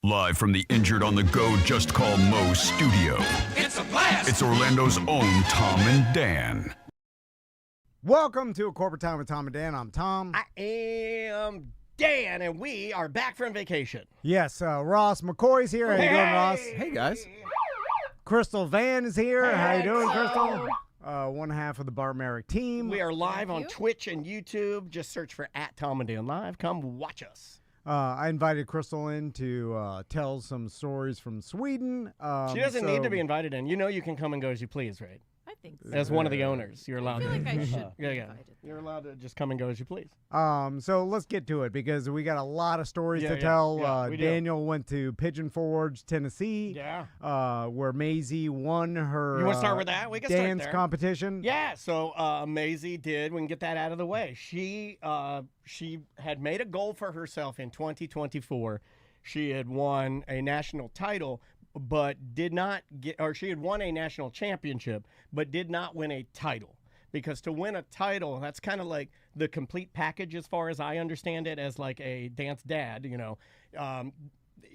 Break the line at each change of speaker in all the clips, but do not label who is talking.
Live from the Injured on the Go Just Call Mo studio.
It's a blast!
It's Orlando's own Tom and Dan.
Welcome to A Corporate Time with Tom and Dan. I'm Tom.
I am Dan, and we are back from vacation.
Yes, Ross McCoy's here. How you doing, Ross?
Hey, guys.
Crystal Vann is here.
Hey,
How you doing,
Crystal?
Crystal? One half of the Bar Merrick team.
We are live on Twitch and YouTube. Just search for @Tom and Dan Live. Come watch us.
I invited Crystal in to tell some stories from Sweden.
She doesn't need to be invited in. You know you can come and go as you please, right?
I think so.
As one of the owners, you're allowed
I feel
to.
like I should be
Yeah.
invited.
You're allowed to just come and go as you please.
So let's get to it because we got a lot of stories to
Yeah,
tell.
yeah, we do.
Daniel went to Pigeon Forge, Tennessee.
Yeah.
Where Maisie won her
You want to start with that? We can start
dance
there.
competition.
Yeah, so Maisie did. We can get that out of the way. She had made a goal for herself in 2024. She had won a national title, but did not get, or she had won a national championship, but did not win a title. Because to win a title, that's kind of like the complete package as far as I understand it, as like a dance dad, you know.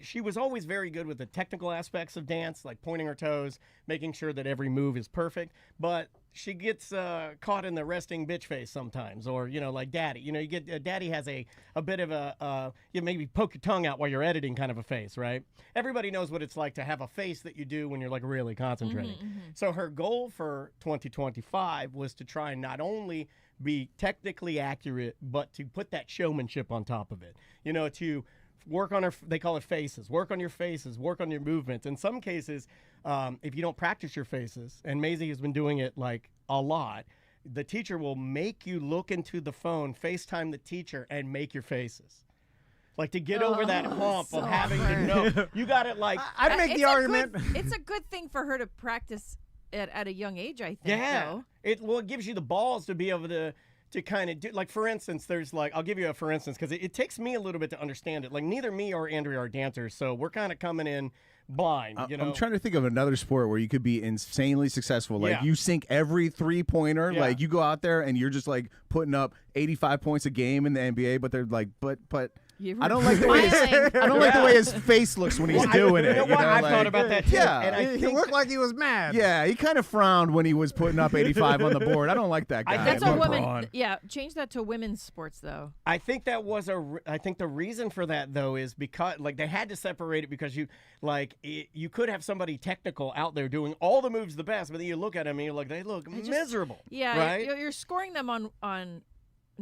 She was always very good with the technical aspects of dance, like pointing her toes, making sure that every move is perfect. But she gets caught in the resting bitch face sometimes, or, you know, like Daddy. You know, you get Daddy has a bit of a, you maybe poke your tongue out while you're editing kind of a face, right? Everybody knows what it's like to have a face that you do when you're like really concentrating. So her goal for 2025 was to try and not only be technically accurate, but to put that showmanship on top of it. You know, to work on her, they call it faces. Work on your faces, work on your movements. In some cases, if you don't practice your faces, and Maisie has been doing it like a lot, the teacher will make you look into the phone, FaceTime the teacher, and make your faces. Like to get over that hump
so
of having to know. You got it like.
I'd make the argument.
It's a good thing for her to practice at a young age, I think.
Yeah.
Though.
It gives you the balls to be able to kind of do, like, for instance, there's like, I'll give you a for instance, because it takes me a little bit to understand it. Like, neither me or Andrea are dancers, so we're kind of coming in blind, you know?
I'm trying to think of another sport where you could be insanely successful. Like,
Yeah.
you sink every three-pointer.
Yeah.
Like, you go out there and you're just, like, putting up 85 points a game in the NBA, but they're like, but I don't like the way his face looks when he's doing it.
You know what? I've thought about that, too.
Yeah.
And I
He
think
looked like he was mad.
Yeah, he kind of frowned when he was putting up 85 on the board. I don't like that guy.
That's a
LeBron.
woman. Yeah, change that to women's sports, though.
I think that was I think the reason for that, though, is because, like, they had to separate it because you could have somebody technical out there doing all the moves the best, but then you look at them and you're like, they look miserable.
Yeah,
right?
you're scoring them on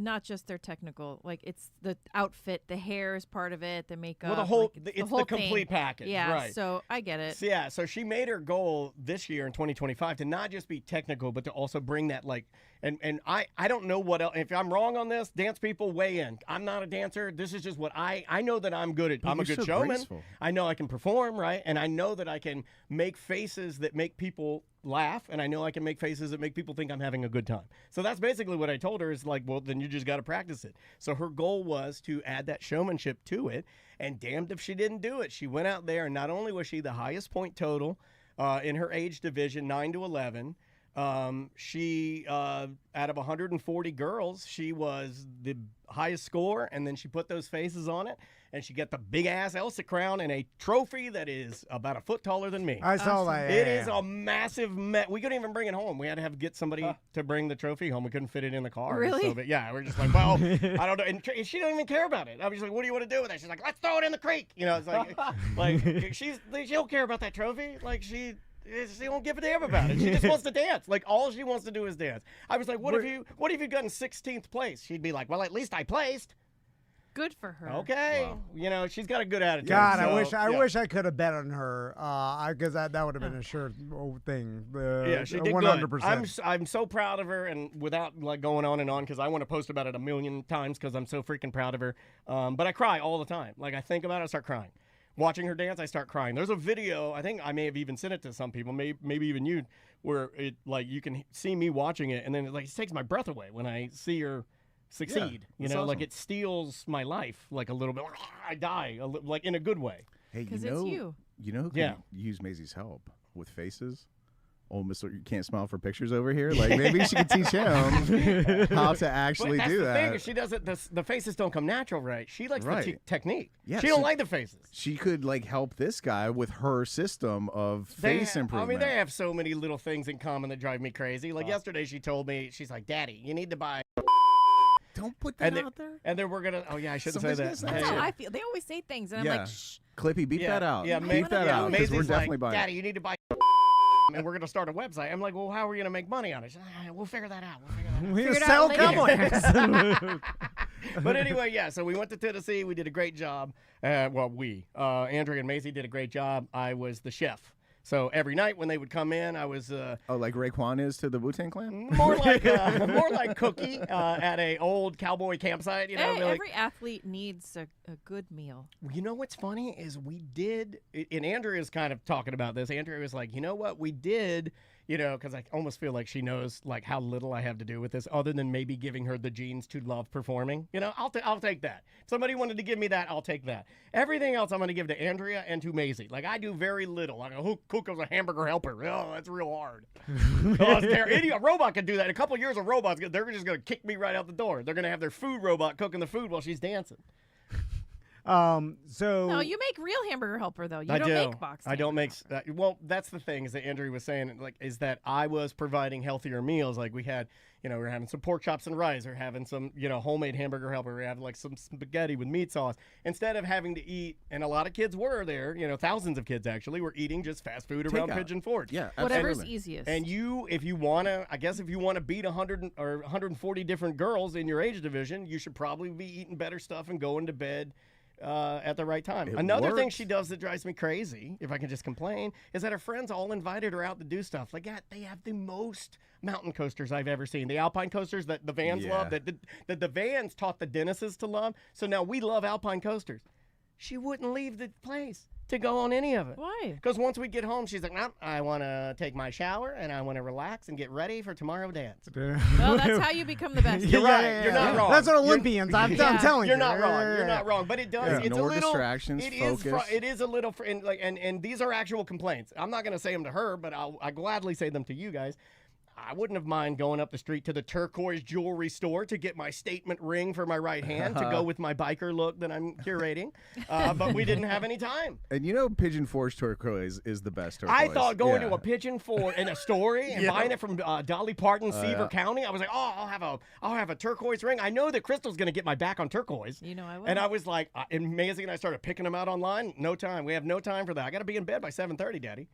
not just their technical, like it's the outfit, the hair is part of it, the makeup.
Well, the whole,
like,
it's
whole
the complete
thing.
package.
Yeah,
right.
so I get it.
So, yeah, so she made her goal this year in 2025 to not just be technical, but to also bring that, like, and I don't know what else. If I'm wrong on this, dance people weigh in. I'm not a dancer. This is just what I know that I'm good at.
But
I'm a
you're
good
so
showman.
graceful.
I know I can perform, right? And I know that I can make faces that make people laugh, and I know I can make faces that make people think I'm having a good time. So that's basically what I told her, is like, well, then you just got to practice it. So her goal was to add that showmanship to it, and damned if she didn't do it. She went out there, and not only was she the highest point total in her age division, 9 to 11, she out of 140 girls, she was the highest score, and then she put those faces on it, and she got the big ass Elsa crown and a trophy that is about a foot taller than me.
I saw that.
It is a massive we couldn't even bring it home. We had to get somebody to bring the trophy home. We couldn't fit it in the car.
Really?
So, yeah, we're just like, well, I don't know. And she don't even care about it. I was like, what do you want to do with it? She's like, let's throw it in the creek. You know, it's like, she don't care about that trophy. Like, she don't give a damn about it. She just wants to dance. Like, all she wants to do is dance. I was like, what if you gotten 16th place? She'd be like, well, at least I placed.
Good for her.
Okay.
Wow.
You know, she's got a good attitude.
God,
so,
I wish I could have bet on her, because that would have been a sure thing.
Yeah, she did
100%.
good. I'm so proud of her, and without like going on and on, because I want to post about it a million times because I'm so freaking proud of her. But I cry all the time. Like, I think about it, I start crying. Watching her dance, I start crying. There's a video, I think I may have even sent it to some people, maybe even you, where it, like, you can see me watching it, and then it takes my breath away when I see her succeed. You know,
awesome.
like, it steals my life like a little bit. I die, like, in a good way.
Hey,
Because it's you.
You know who can use Maisie's help with faces? oh, Mr. You can't smile for pictures over here. Like maybe she could teach him how to actually do that.
Thing is she doesn't. The faces don't come natural, right? She likes the technique.
Yeah,
she don't like the faces.
She could like help this guy with her system of face improvement.
I mean, they have so many little things in common that drive me crazy. Like yesterday, she told me, she's like, "Daddy, you need to buy."
Don't put that out there.
And then we're gonna. Oh yeah, I shouldn't say that.
That's how I feel. They always say things, and I'm like, shh.
Clippy, beep that out.
Yeah,
beep that out. Because we're definitely buying.
Daddy, you need to buy. And we're going to start a website. I'm like, well, how are we going to make money on it? She's like, we'll figure that out.
We'll sell cowboys.
But anyway, yeah, so we went to Tennessee. We did a great job. Andrea and Maisie did a great job. I was the chef. So every night when they would come in, I was
like Raekwon is to the Wu-Tang Clan?
More like Cookie at a old cowboy campsite. You know,
hey, every athlete needs a good meal.
You know what's funny is we did, and Andrea's kind of talking about this. Andrea was like, you know what, we did, you know, because I almost feel like she knows like how little I have to do with this, other than maybe giving her the genes to love performing. You know, I'll take that. If somebody wanted to give me that, I'll take that. Everything else I'm going to give to Andrea and to Maisie. Like I do very little. Like who cooks a hamburger helper? Oh, that's real hard. A robot can do that. In a couple of years, a robot's they're just going to kick me right out the door. They're going to have their food robot cooking the food while she's dancing.
No, you make real hamburger helper though. You don't make box.
I don't make. Well, that's the thing is that Andrea was saying, like, is that I was providing healthier meals. Like we had, you know, we were having some pork chops and rice, or having some, you know, homemade hamburger helper. We have like some spaghetti with meat sauce instead of having to eat. And a lot of kids were there. You know, thousands of kids actually were eating just fast food around Pigeon Forge.
Yeah,
whatever's easiest.
And if you want to beat 100 or 140 different girls in your age division, you should probably be eating better stuff and going to bed at the right time. Another thing she does that drives me crazy, if I can just complain, is that her friends all invited her out to do stuff. Like, they have the most mountain coasters I've ever seen. The alpine coasters that the Vanns love, that the Vanns taught the Dennises to love. So now we love alpine coasters. She wouldn't leave the place to go on any of it.
Why?
Because once we get home, she's like, no, I want to take my shower and I want to relax and get ready for tomorrow dance.
Well, that's how you become the best.
You're right. You're not wrong.
That's what Olympians. I'm telling you.
You're not wrong. You're not wrong. But it does. It's
Ignore
a little
distractions. Focus.
It is a little. And these are actual complaints. I'm not going to say them to her, but I'll gladly say them to you guys. I wouldn't have mind going up the street to the turquoise jewelry store to get my statement ring for my right hand to go with my biker look that I'm curating. But we didn't have any time.
And you know, Pigeon Forge turquoise is the best turquoise.
I thought going to a Pigeon Forge in a story and buying it from Dolly Parton, Seaver County. I was like, oh, I'll have a turquoise ring. I know that Crystal's going to get my back on turquoise.
You know I will.
And I was like, and Maisie and I started picking them out online. No time. We have no time for that. I got to be in bed by 7:30, Daddy.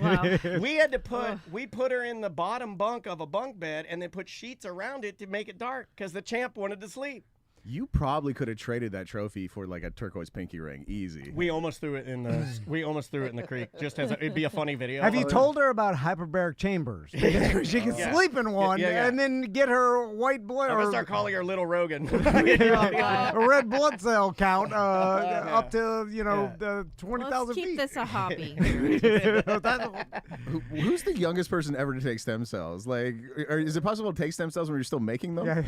Wow.
We had to put her in the bottom bunk of a bunk bed and then put sheets around it to make it dark because the champ wanted to sleep.
You probably could have traded that trophy for like a turquoise pinky ring, easy.
We almost threw it in the creek. Just as it'd be a funny video.
Have you told her about hyperbaric chambers? Because she can sleep in one and then get her white blood.
I'm gonna start calling her Little Rogan.
A red blood cell count up to the 20,000 feet.
Let's keep this a hobby.
Who's the youngest person ever to take stem cells? Like, is it possible to take stem cells when you're still making them?
Yeah,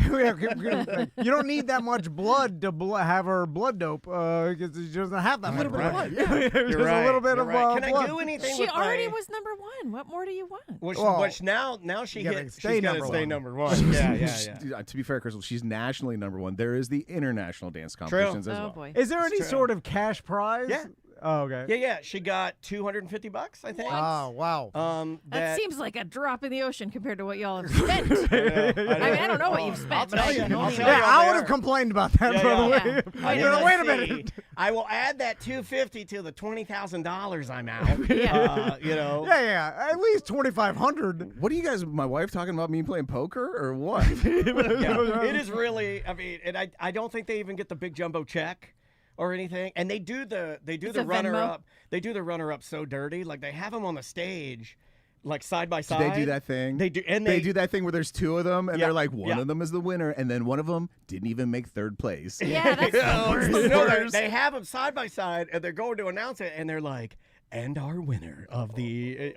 you don't need that much blood to have her blood dope because she doesn't have that much blood.
Yeah.
Just a little bit of
Can
blood.
I do anything
She
with
already was number one. What more do you want?
Which now she's got to stay number one. Yeah.
To be fair, Crystal, she's nationally number one. There is the international dance competitions as well.
Boy.
Is there any sort of cash prize?
Yeah.
Oh, okay.
Yeah. She got $250, I think.
Oh, wow.
That seems like a drop in the ocean compared to what y'all have spent. I don't know what you've spent, but I can only
I would have complained about that, by the way. Wait a minute.
I will add that $250 to the $20,000 I'm out.
Yeah. At least $2,500.
What are you guys? My wife talking about me playing poker or what?
It is really. I mean, and I don't think they even get the big jumbo check or anything. And they do the runner up. They do the runner up so dirty. Like they have them on the stage, like side by side.
They do that thing.
They do, and they
do that thing where there's two of them, and they're like, one of them is the winner, and then one of them didn't even make third place.
Yeah, that's the worst.
They have them side by side, and they're going to announce it, and they're like, and our winner of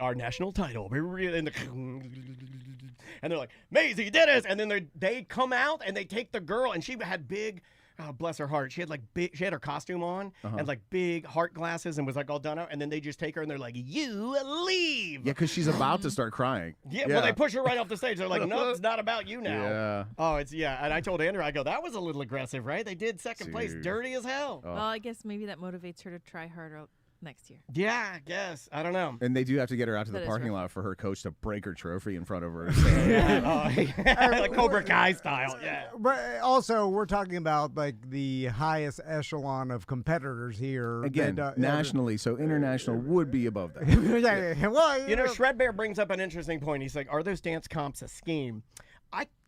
our national title, and they're like, Maisie Dennis, and then they come out and they take the girl, and she had big bless her heart, she had her costume on and like big heart glasses and was like all done out, and then they just take her and they're like, you leave.
Yeah, because she's about to start crying.
Yeah, well, they push her right off the stage. They're like, no, it's not about you now.
Yeah.
Oh, and I told Andrew, I go, that was a little aggressive, right? They did second place, dirty as hell.
Well, I guess maybe that motivates her to try harder next year.
Yeah, I guess. I don't know.
And they do have to get her out to the parking lot for her coach to break her trophy in front of her. So.
Like Cobra Kai style. Yeah.
But also, we're talking about like the highest echelon of competitors here.
Again, nationally, so international would be above that.
Yeah. Well,
you know, Shred Bear brings up an interesting point. He's like, are those dance comps a scheme?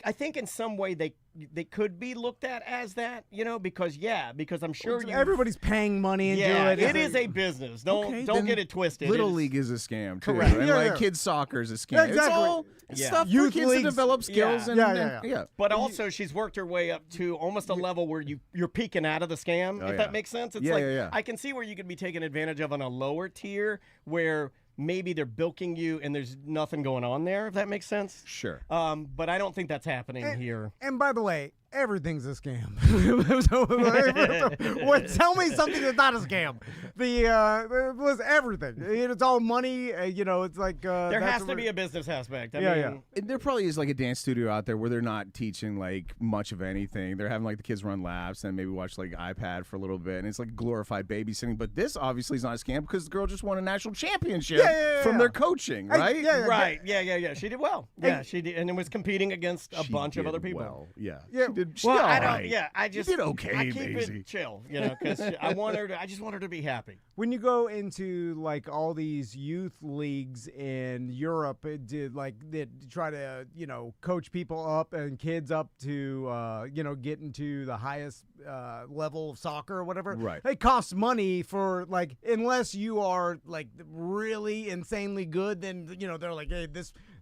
I think in some way they could be looked at as that, you know, because I'm sure
everybody's paying money and doing it.
It is a business. Don't get it twisted.
Little League is a scam too.
Correct.
And like kids soccer is a scam.
Exactly.
It's all stuff
Youth
for kids
leagues.
to develop skills.
Yeah.
But also she's worked her way up to almost a level where you're peeking out of the scam, if that makes sense. It's I can see where you could be taken advantage of on a lower tier where maybe they're bilking you and there's nothing going on there, if that makes sense.
Sure.
But I don't think that's happening here.
And by the way, everything's a scam. Tell me something that's not a scam. It was everything. It's all money. It's like
there has to be a business aspect. I mean,
There probably is like a dance studio out there where they're not teaching like much of anything. They're having like the kids run laps and maybe watch like iPad for a little bit, and it's like glorified babysitting. But this obviously is not a scam because the girl just won a national championship from their coaching, right?
Right. Yeah. She did well. Yeah, she did, and it was competing against a bunch of other people.
Well, yeah.
Well, I don't.
Right.
Yeah, I just
you did okay,
I keep
Maisie.
it chill, because I just want her to be happy.
When you go into like all these youth leagues in Europe, they try to coach people up and kids up to get into the highest level of soccer or whatever.
Right.
It costs money for unless you are like really insanely good, then they're like, hey,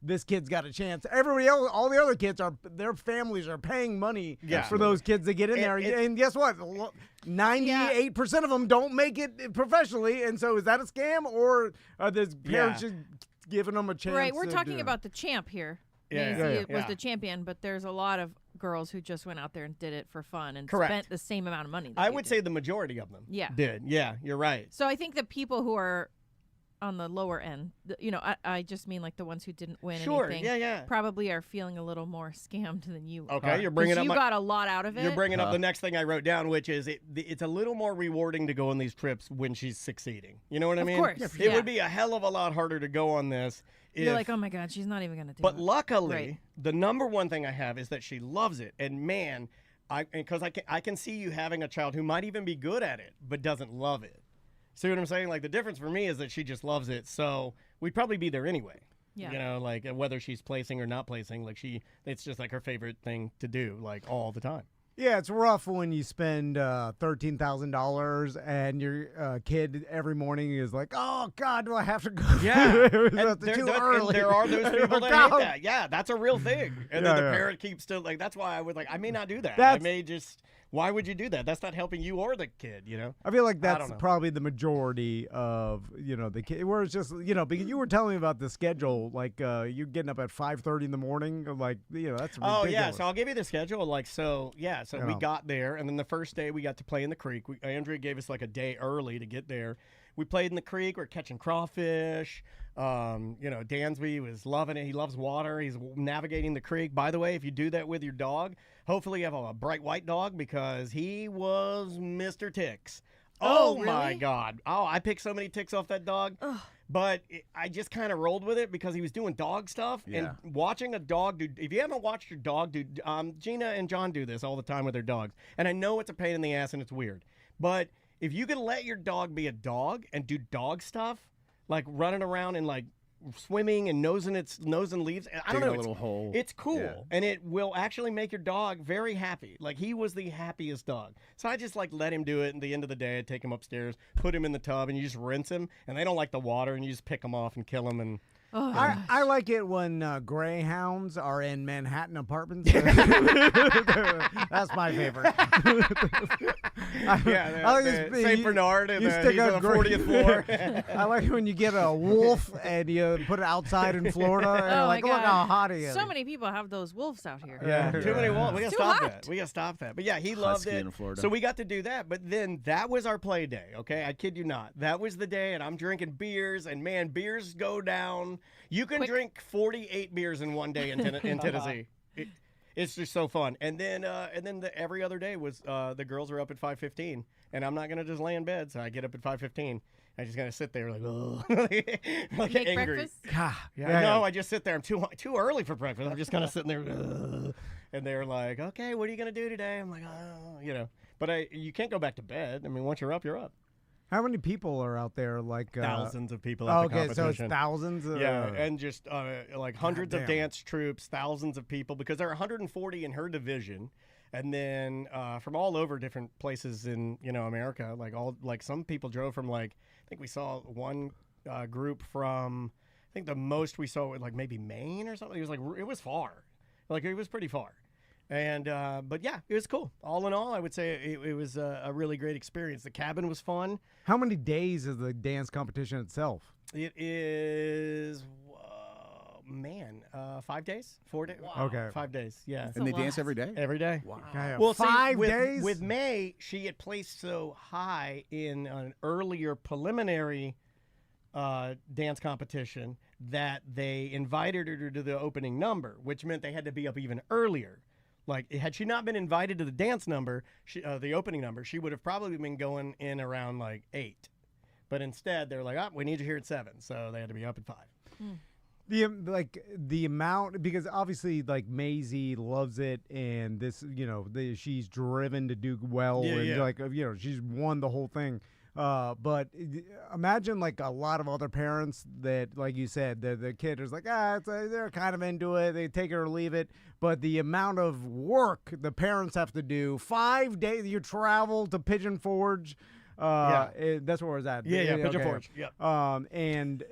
this kid's got a chance. Everybody else, all the other kids their families are paying money for those kids to get in there. And guess what? 98% of them don't make it professionally. And so is that a scam, or are the parents just giving them a chance?
Right. We're talking about the champ here.
Yeah.
Maisie was the champion, but there's a lot of girls who just went out there and did it for fun and spent the same amount of money.
I would say the majority of them did. Yeah, you're right.
So I think the people who are on the lower end, I just mean like the ones who didn't win anything, probably are feeling a little more scammed than you are.
Okay, you're bringing up.
You got a lot out of it.
You're bringing up the next thing I wrote down, which is it's a little more rewarding to go on these trips when she's succeeding. You know what I mean?
Of course.
It would be a hell of a lot harder to go on this.
You're like, oh my God, she's not even going to do it.
But luckily, the number one thing I have is that she loves it. And man, because I can see you having a child who might even be good at it, but doesn't love it. See what I'm saying? Like the difference for me is that she just loves it. So we'd probably be there anyway.
Yeah.
Like whether she's placing or not placing, it's just like her favorite thing to do, like all the time.
Yeah, it's rough when you spend $13,000 and your kid every morning is like, "Oh God, do I have to go?"
Yeah,
and too early.
And there are those people that hate that. Yeah, that's a real thing. And then the parent keeps still like. That's why I would I may not do that. I may just. Why would you do that? That's not helping you or the kid,
I feel like that's probably the majority of, the kid. Where it's just, because you were telling me about the schedule, like you're getting up at 5:30 in the morning, that's ridiculous.
Oh, yeah, so I'll give you the schedule. So we got there, and then the first day we got to play in the creek. Andrea gave us a day early to get there. We played in the creek. We're catching crawfish. Dansby was loving it. He loves water. He's navigating the creek. By the way, if you do that with your dog, hopefully you have a bright white dog because he was Mr. Ticks. Oh,
really?
My God. Oh, I picked so many ticks off that dog.
Ugh.
But I just kind of rolled with it because he was doing dog stuff.
Yeah.
And watching a dog do, if you haven't watched your dog do, Gina and John do this all the time with their dogs. And I know it's a pain in the ass and it's weird. But if you can let your dog be a dog and do dog stuff, like running around and swimming and nosing leaves. I don't know.
A little hole.
It's cool, and it will actually make your dog very happy. Like he was the happiest dog. So I just let him do it. At the end of the day, I'd take him upstairs, put him in the tub, and you just rinse him. And they don't like the water, and you just pick them off and kill them. And
Oh,
I like it when greyhounds are in Manhattan apartments. That's my favorite.
St. Bernard and
you
he's
stick
on
up
the 40th floor.
I like it when you get a wolf and you put it outside in Florida. And
Oh
you're
my
like, look
God.
how hot he is.
So many people have those wolves out here.
Yeah, too many wolves. We gotta
Too
stop
hot.
that. We gotta stop that. But yeah, he loved
Husky
it.
in Florida.
So we got to do that. But then that was our play day. Okay, I kid you not. That was the day, and I'm drinking beers, and man, beers go down. You can drink 48 beers in one day in Tennessee. It's just so fun. And then every other day was the girls are up at 5:15, and I'm not gonna just lay in bed, so I get up at 5:15. I just gotta sit there like, ugh, like
Make
angry.
breakfast?
I just sit there. I'm too early for breakfast. I'm just kind of sitting there, ugh. And they're like, okay, what are you gonna do today? I'm like, oh, But you can't go back to bed. I mean, once you're up, you're up.
How many people are out there? Like
Thousands of people at the competition.
so it's thousands.
And just like hundreds of
damn.
dance troops, thousands of people, because there are 140 in her division, and then from all over different places in America. Like some people drove from I think we saw one group from I think the most we saw like maybe Maine or something. It was far, it was pretty far. And but yeah, it was cool. All in all, I would say it was a really great experience. The cabin was fun.
How many days is the dance competition itself?
It is 5 days, 4 days.
Wow. Okay,
5 days. Yeah,
And they dance every day.
every day.
Wow.
Well,
see,
5
with,
days
with May, she had placed so high in an earlier preliminary dance competition that they invited her to the opening number, which meant they had to be up even earlier. Had she not been invited to the dance number, the opening number, she would have probably been going in around 8. But instead, they're like, we need you here at 7. So they had to be up at 5.
The amount, because obviously Maisie loves it, and this she's driven to do well, and she's won the whole thing. But imagine a lot of other parents that, like you said, the kid is like, they're kind of into it, they take it or leave it. But the amount of work the parents have to do, 5 days, you travel to Pigeon Forge. That's where I was at.
Pigeon Forge. Yeah.
And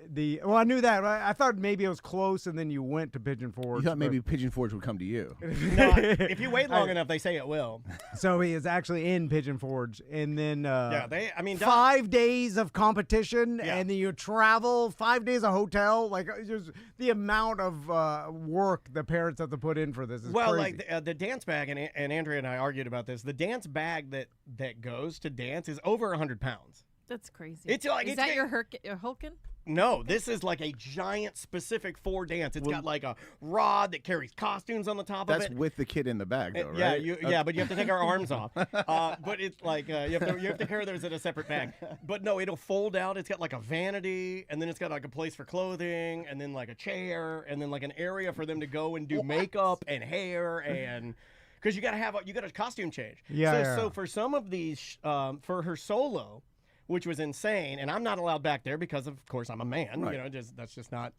I knew that. I thought maybe it was close, and then you went to Pigeon Forge.
You thought maybe Pigeon Forge would come to you.
No, if you wait long enough, they say it will.
So he is actually in Pigeon Forge, and then
5
days of competition, and then you travel 5 days of hotel. Just the amount of work the parents have to put in for this is crazy.
The dance bag, and Andrea and I argued about this. The dance bag that goes to dance is over 100 pounds.
That's crazy.
Is that
your Hulkin?
No, this is a giant specific for dance. It's got a rod that carries costumes on the top of it.
That's with the kid in the bag, though,
yeah,
right?
but you have to take our arms off. But it's you have to carry those in a separate bag. But no, it'll fold out. It's got a vanity, and then it's got a place for clothing, and then a chair, and then an area for them to go and do makeup and hair and. Because you got a costume change. So for some of these, for her solo, which was insane, and I'm not allowed back there because of course I'm a man.
Right.
That's just not.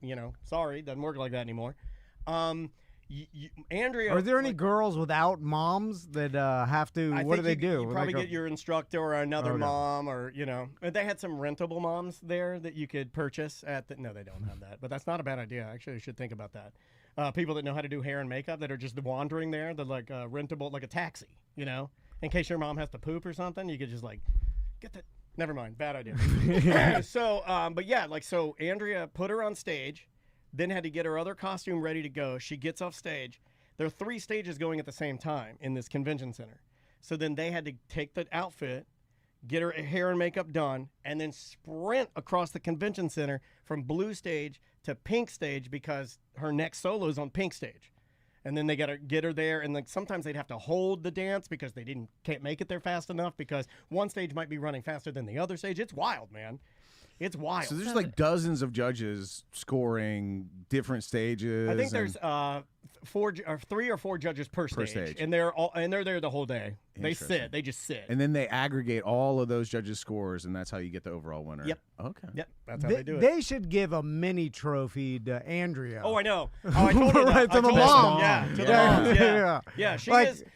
Sorry, doesn't work like that anymore. Andrea,
are there any girls without moms that have to? What do they do?
You probably get your instructor or another mom, or They had some rentable moms there that you could purchase at the. No, they don't have that, but that's not a bad idea. Actually, I should think about that. People that know how to do hair and makeup that are just wandering there, they're rentable, like a taxi, in case your mom has to poop or something, you could just get that. Never mind, bad idea. So Andrea put her on stage, then had to get her other costume ready to go. She gets off stage. There are 3 stages going at the same time in this convention center. So then they had to take the outfit, get her hair and makeup done, and then sprint across the convention center from blue stage to pink stage because her next solo is on pink stage. And then they got to get her there, and sometimes they'd have to hold the dance because they can't make it there fast enough because one stage might be running faster than the other stage. It's wild, man. It's wild.
So there's dozens of judges scoring different stages.
I think there's three or four judges per stage, and they're there the whole day. They just sit,
and then they aggregate all of those judges' scores, and that's how you get the overall winner.
Yep.
Okay.
Yep. That's how they do it.
They should give a mini trophy to Andrea.
Oh, I know. Oh, I told her that.
Right, to the mom.
Yeah, to the mom. Yeah.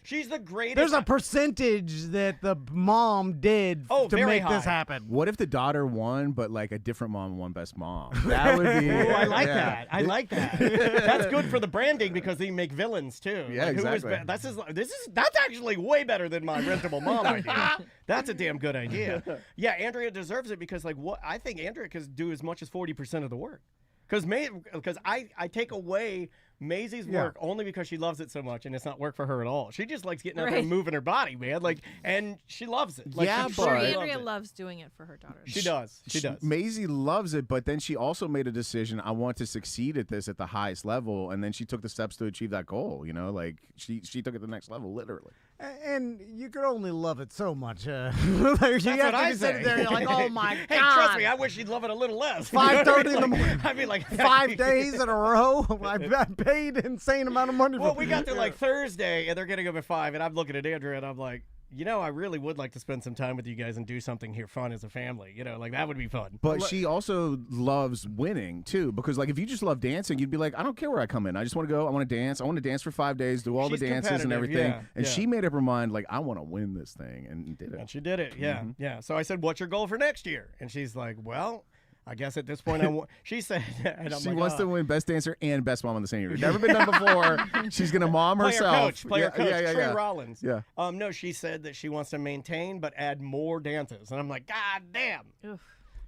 She's the greatest.
There's a percentage that the mom did to make this happen.
What if the daughter won, but like a different mom won best mom? That would be.
I like that. I like that. That's good for the branding because they make villains too.
Yeah,
like,
exactly.
That's actually way better than my rentable mom idea. That's a damn good idea. Yeah, Andrea deserves it because I think Andrea could do as much as 40% of the work. Because I take away Maisie's work only because she loves it so much, and it's not work for her at all. She just likes getting out there and moving her body, man. And she loves it.
Andrea loves doing it for her daughter.
She does.
Maisie loves it, but then she also made a decision. I want to succeed at this at the highest level, and then she took the steps to achieve that goal. You know, like she took it to the next level, literally.
And you could only love it so much.
That's what I say.
There, you're like, oh my god!
Hey, trust me, I wish you'd love it a little less.
5:30 in the morning.
I mean, like
5 days in a row. I paid insane amount of money.
Well, we got to like Thursday, and they're getting up at 5, and I'm looking at Andrea, and I'm like, I really would like to spend some time with you guys and do something here fun as a family. Like that would be fun.
But she also loves winning too, because like if you just love dancing, you'd be like, I don't care where I come in. I just want to go. I want to dance. I want to dance for 5 days, do all the dances and everything. And she made up her mind, like, I want to win this thing, and did it.
And she did it. Yeah, yeah. So I said, what's your goal for next year? And she's like, well, I guess at this point, she said, and I'm
she
like,
wants to win Best Dancer and Best Mom in the same year. Never been done before. She's gonna mom herself.
Player coach, Trey Rollins.
Yeah.
No, she said that she wants to maintain but add more dances, and I'm like, God damn.
Oof.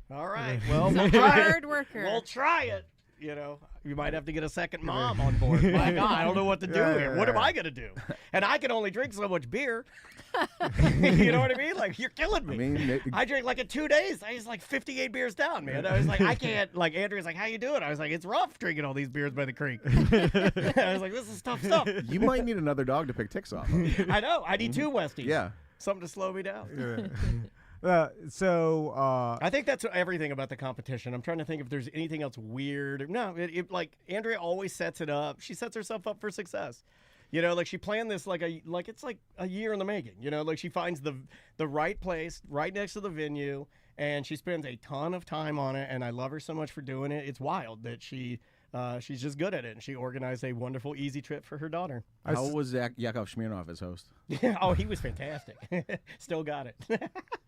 All right, well, we'll try it.
Hard worker.
We'll try it. You might have to get a second mom on board. My God, I don't know what to do here. What am I gonna do? And I can only drink so much beer. You know what I mean? Like, you're killing me. I drink like in 2 days. I was like 58 beers down, man. I was like, I can't. Like, Andrea's like, how you doing? I was like, it's rough drinking all these beers by the creek. I was like, this is tough stuff.
You might need another dog to pick ticks off of.
I know. I need 2 Westies.
Yeah.
Something to slow me down.
I
think that's everything about the competition. I'm trying to think if there's anything else weird. No, like Andrea always sets it up. She sets herself up for success. Like she planned this it's like a year in the making. Like she finds the right place right next to the venue, and she spends a ton of time on it. And I love her so much for doing it. It's wild that she's just good at it, and she organized a wonderful, easy trip for her daughter.
How was Yakov Smirnoff as host?
Oh, he was fantastic. Still got it.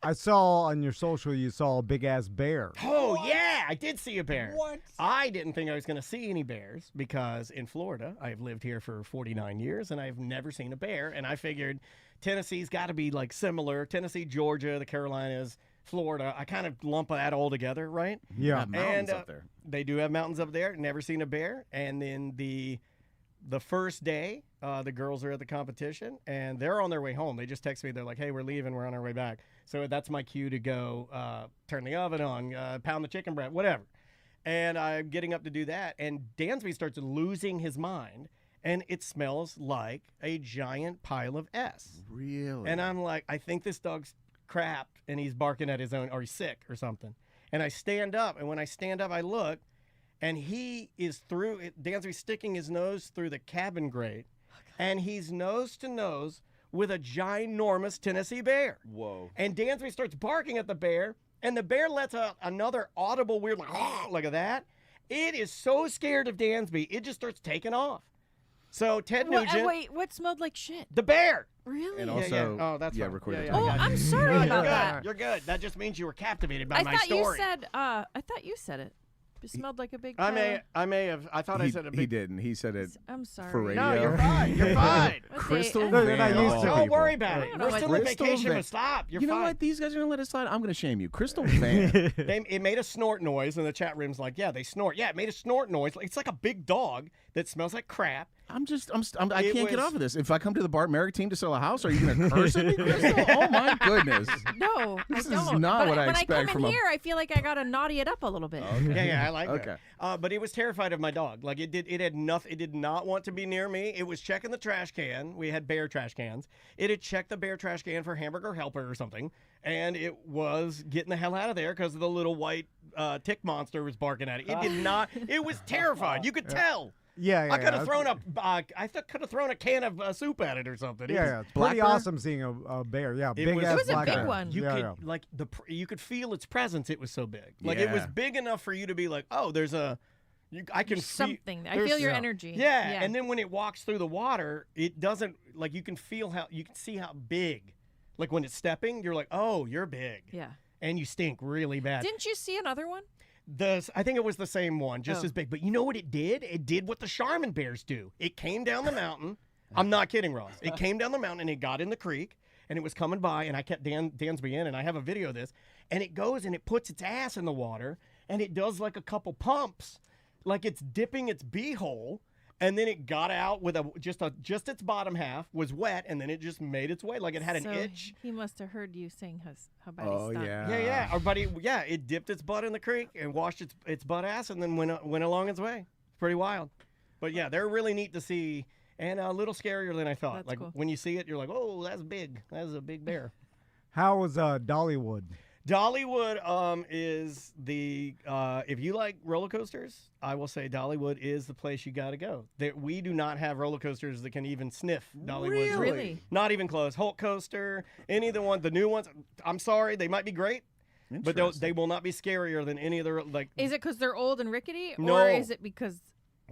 I saw on your social you saw a big-ass bear.
Oh, what? Yeah, I did see a bear.
What?
I didn't think I was going to see any bears because in Florida, I've lived here for 49 years, and I've never seen a bear, and I figured Tennessee's got to be like similar. Tennessee, Georgia, the Carolinas, Florida, I kind of lump that all together, right?
Yeah.
Mountains up there.
They do have mountains up there. Never seen a bear. And then the first day, the girls are at the competition, and they're on their way home. They just text me. They're like, hey, we're leaving. We're on our way back. So that's my cue to go turn the oven on, pound the chicken breast, whatever. And I'm getting up to do that, and Dansby starts losing his mind, and it smells like a giant pile of S.
Really?
And I'm like, I think this dog's crap, and he's barking at his own, or he's sick or something. And I stand up, and when I stand up, I look, and he is Dansby's sticking his nose through the cabin grate, and he's nose to nose with a ginormous Tennessee bear.
Whoa.
And Dansby starts barking at the bear, and the bear lets out another audible weird like of that. It is so scared of Dansby, it just starts taking off. So Ted Nugent.
Wait, what smelled like shit?
The bear.
Really?
And also,
Oh, that's fine.
recorded.
Oh, I'm sorry about that.
You're good. That just means you were captivated by
I
my
thought
story.
I thought you said it. It smelled like a big.
I may have. I thought I said a big.
He didn't. He said it.
I'm sorry.
For radio.
No, you're fine. You're fine.
Crystal
Okay,
Van.
not used to
Don't worry about it.
I don't know
We're
what-
still on
Crystal
vacation,
Van.
but stop. You're
You know
fine.
what? These guys are gonna let us slide. I'm gonna shame you. Crystal Van.
It made a snort noise, and the chat room's like, "Yeah, they snort. Yeah, it made a snort noise. It's like a big dog that smells like crap."
I can't get
was-
off of this. If I come to the Bart Merrick team to sell a house, are you going to curse at me, Crystal? Oh, my goodness.
No,
This
I
is
don't.
not
but
what I
when
expect
I come
from
in
a-
here, I feel like I gotta naughty it up a little bit.
Yeah, I like
Okay.
that. But it was terrified of my dog. Like it had nothing. It did not want to be near me. It was checking the trash can. We had bear trash cans. It had checked the bear trash can for Hamburger Helper or something, and it was getting the hell out of there because the little white tick monster was barking at it. It did not. It was terrified. You could tell.
Yeah.
I could have thrown could have thrown a can of soup at it or something.
Yeah, it's pretty awesome seeing a bear. Yeah, big ass
It was a
black
big
bear.
one.
You could feel its presence. It was so big. Like
Yeah.
it was big enough for you to be like, oh, there's a. I can
something. I
there's-
feel your energy.
Yeah, and then when it walks through the water, it doesn't like you can see how big. Like when it's stepping, you're like, oh, you're big.
Yeah.
And you stink really bad.
Didn't you see another one?
I think it was the same one, just as big. But you know what it did? It did what the Charmin bears do. It came down the mountain. I'm not kidding, Ross. It came down the mountain and it got in the creek and it was coming by and I kept Dansby in and I have a video of this. And it goes and it puts its ass in the water and it does like a couple pumps, like it's dipping its beehole. And then it got out with just its bottom half was wet, and then it just made its way like it had an itch.
He must have heard you saying how bad he stunk.
Yeah. Our buddy, it dipped its butt in the creek and washed its butt ass, and then went along its way. It's pretty wild, but yeah, they're really neat to see and a little scarier than I thought.
That's
like
cool.
when you see it, you're like, oh, that's big. That's a big bear.
How was Dollywood?
Dollywood is the if you like roller coasters, I will say Dollywood is the place you got to go. We do not have roller coasters that can even sniff Dollywood.
Really?
Not even close. Hulk coaster, any of the new ones. I'm sorry, they might be great, but they will not be scarier than any of the like.
Is it because they're old and rickety,
No.
or is it because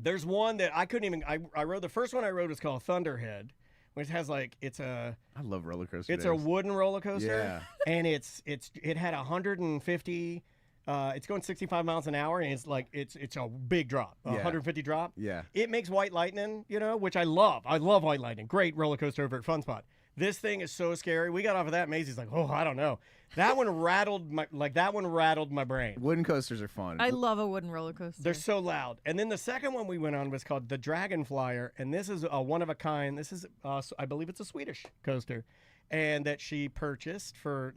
There's one that I couldn't even. I rode the first one I rode was called Thunderhead, which has like I
love roller coasters.
It's a wooden roller coaster.
Yeah.
And it had 150. It's going 65 miles an hour, and it's a big drop, 150 drop.
Yeah.
It makes White Lightning, which I love. I love White Lightning. Great roller coaster over at Fun Spot. This thing is so scary. We got off of that. Maisie's like, oh, I don't know. That one rattled my brain.
Wooden coasters are fun.
I love a wooden roller coaster.
They're so loud. And then the second one we went on was called the Dragon Flyer, and this is a one of a kind. This is, I believe it's a Swedish coaster, and that she purchased for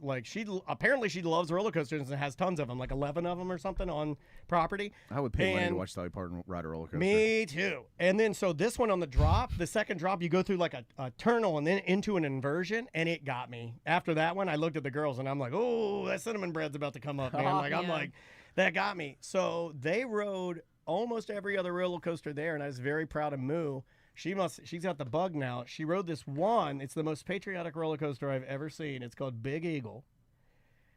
apparently she loves roller coasters and has tons of them, like 11 of them or something on property.
I would pay money to watch Dolly Parton ride a roller coaster.
Me too. And then so this one on the second drop, you go through like a tunnel and then into an inversion, and it got me. After that one, I looked at the girls and I'm like, oh, that cinnamon bread's about to come up, man. I'm like, that got me. So they rode almost every other roller coaster there, and I was very proud of Moo. She's got the bug now. She rode this one. It's the most patriotic roller coaster I've ever seen. It's called Big Eagle.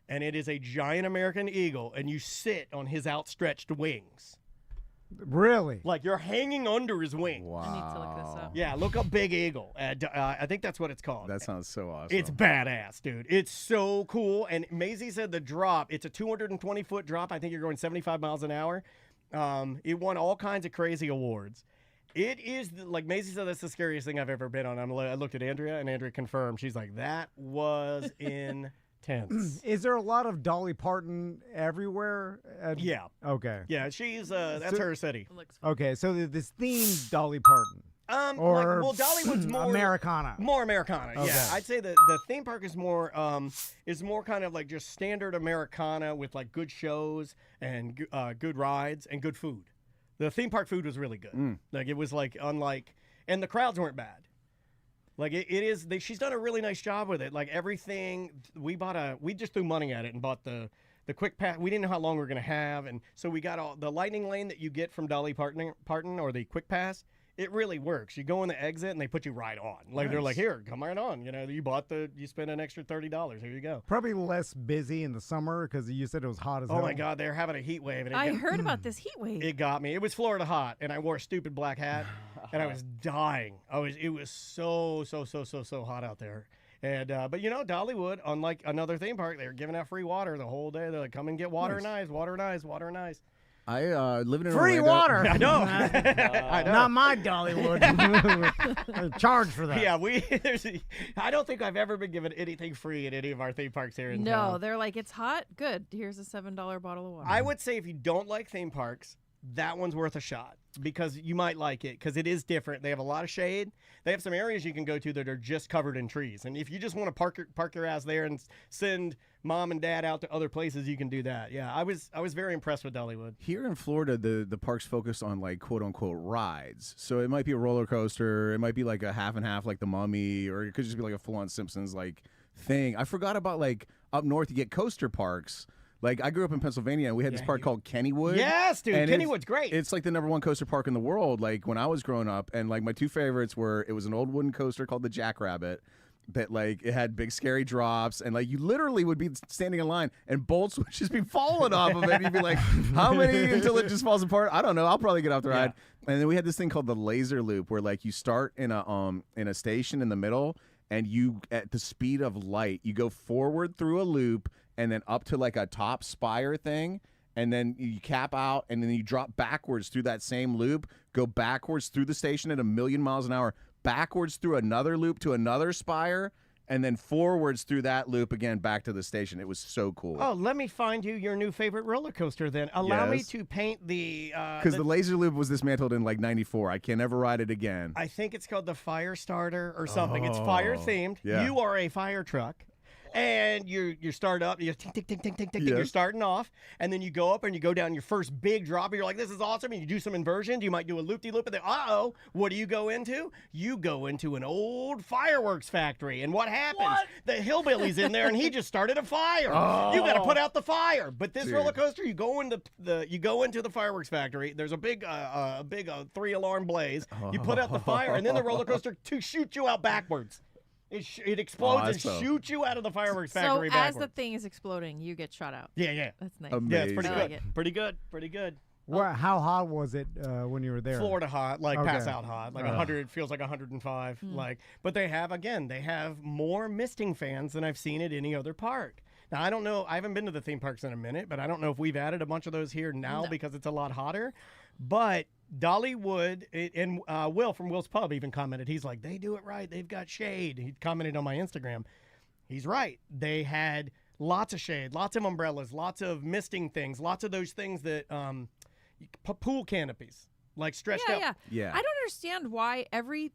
And it is a giant American eagle, and you sit on his outstretched wings.
Really?
Like you're hanging under his wings.
Wow.
I need to look this up.
Yeah, look up Big Eagle. I think that's what it's called.
That sounds so awesome.
It's badass, dude. It's so cool. And Maisie said the drop, it's a 220-foot drop. I think you're going 75 miles an hour. It won all kinds of crazy awards. It is, like Maisie said, that's the scariest thing I've ever been on. I looked at Andrea, and Andrea confirmed. She's like, that was intense.
Is there a lot of Dolly Parton everywhere?
Yeah.
Okay.
Yeah, she's, that's her city.
Okay, so this themed Dolly Parton.
Dollywood's more
Americana.
More Americana,
Okay.
yeah. I'd say the theme park is more kind of like just standard Americana with like good shows and good rides and good food. The theme park food was really good. Like it was like unlike, and the crowds weren't bad. Like it is. She's done a really nice job with it. Like everything, we just threw money at it and bought the quick pass. We didn't know how long we were gonna have, and so we got all the lightning lane that you get from Dolly Parton or the quick pass. It really works. You go in the exit and they put you right on. Like they're like, here, come right on. You spend an extra $30. Here you go.
Probably less busy in the summer because you said it was hot as hell.
Oh my God, they're having a heat wave. And
I heard about this heat wave.
It got me. It was Florida hot, and I wore a stupid black hat, and I was dying. It was so hot out there. And but Dollywood, unlike another theme park, they were giving out free water the whole day. They're like, come and get water and ice, water and ice, water and ice.
I living in
free
Orlando.
water.
I know. I know.
Not my Dollywood. Charge for that.
Yeah, I don't think I've ever been given anything free at any of our theme parks here in town.
No, they're like, it's hot. Good. Here's a $7 bottle of water.
I would say if you don't like theme parks, that one's worth a shot because you might like it because it is different. They have a lot of shade. They have some areas you can go to that are just covered in trees. And if you just want to park your ass there and send mom and dad out to other places, you can do that. Yeah, I was very impressed with Dollywood.
Here in Florida, the parks focus on like quote unquote rides. So it might be a roller coaster, it might be like a half and half like the Mummy, or it could just be like a full on Simpsons like thing. I forgot about like up north you get coaster parks Like, I grew up in Pennsylvania, and we had this park called Kennywood.
Yes, dude.
And
Kennywood's great.
It's like the #1 coaster park in the world, like, when I was growing up. And, like, my two favorites were, it was an old wooden coaster called the Jackrabbit that, like, it had big scary drops. And, like, you literally would be standing in line, and bolts would just be falling off of it. And you'd be like, how many until it just falls apart? I don't know. I'll probably get off the ride. And then we had this thing called the laser loop where, like, you start in a station in the middle, and you, at the speed of light, you go forward through a loop and then up to, like, a top spire thing, and then you cap out, and then you drop backwards through that same loop, go backwards through the station at 1,000,000 miles an hour, backwards through another loop to another spire, and then forwards through that loop again back to the station. It was so cool.
Oh, let me find you your new favorite roller coaster then. Allow me to paint the...
Because the laser loop was dismantled in, like, 94. I can never ride it again.
I think it's called the Fire Starter or something. It's fire-themed.
Yeah.
You are a fire truck. And you start up, you're tick, tick, tick, tick, tick, tick, you're starting off, and then you go up and you go down your first big drop, and you're like, this is awesome, and you do some inversions, you might do a loop-de-loop, and then, what do you go into? You go into an old fireworks factory, and what happens? The hillbilly's in there, and he just started a fire. You got to put out the fire. But this roller coaster, you go into the fireworks factory, there's a big 3-alarm blaze, you put out the fire, and then the roller coaster to shoot you out backwards. It explodes and shoots you out of the fireworks factory backwards.
As the thing is exploding, you get shot out.
Yeah.
That's nice.
Amazing.
Yeah, it's pretty
I
good.
like
Pretty good.
How hot was it when you were there?
Florida hot, like pass out hot, like 100 feels like 105. Like, but they have more misting fans than I've seen at any other park. Now I don't know. I haven't been to the theme parks in a minute, but I don't know if we've added a bunch of those here now because it's a lot hotter. But Dollywood and Will from Will's Pub even commented. He's like, they do it right. They've got shade. He commented on my Instagram. He's right. They had lots of shade, lots of umbrellas, lots of misting things, lots of those things that pool canopies, like stretched out.
Yeah. I don't understand why every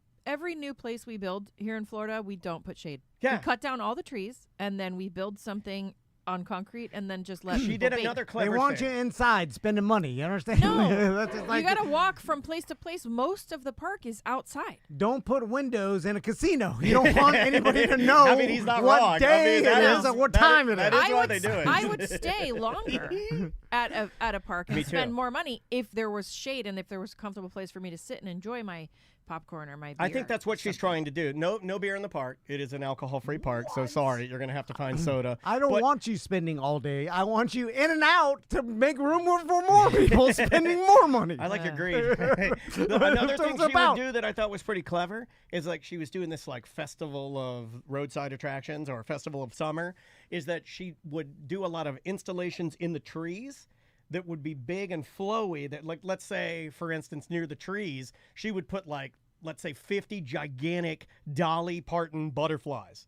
new place we build here in Florida, we don't put shade.
Yeah.
We cut down all the trees, and then we build something on concrete and then just let
She
people
did
bake.
another clever
They want
thing.
you inside spending money. You understand?
No.
That's just like,
you got to walk from place to place. Most of the park is outside.
don't put windows in a casino. You don't want anybody to know
I mean, he's not
what
wrong.
day
I mean,
it is or what time it is.
That is why they do it.
I would stay longer at a park and
Me too.
spend more money if there was shade and if there was a comfortable place for me to sit and enjoy my popcorn or my beer.
I think that's what she's trying to do. No beer in the park. It is an alcohol-free park, so sorry, you're going to have to find soda.
I don't want you spending all day. I want you in and out to make room for more people spending more money.
I like your greed. Another thing she would do that I thought was pretty clever is like she was doing this like festival of roadside attractions or festival of summer, is that she would do a lot of installations in the trees that would be big and flowy that, like, let's say, for instance, near the trees, she would put, like, let's say 50 gigantic Dolly Parton butterflies.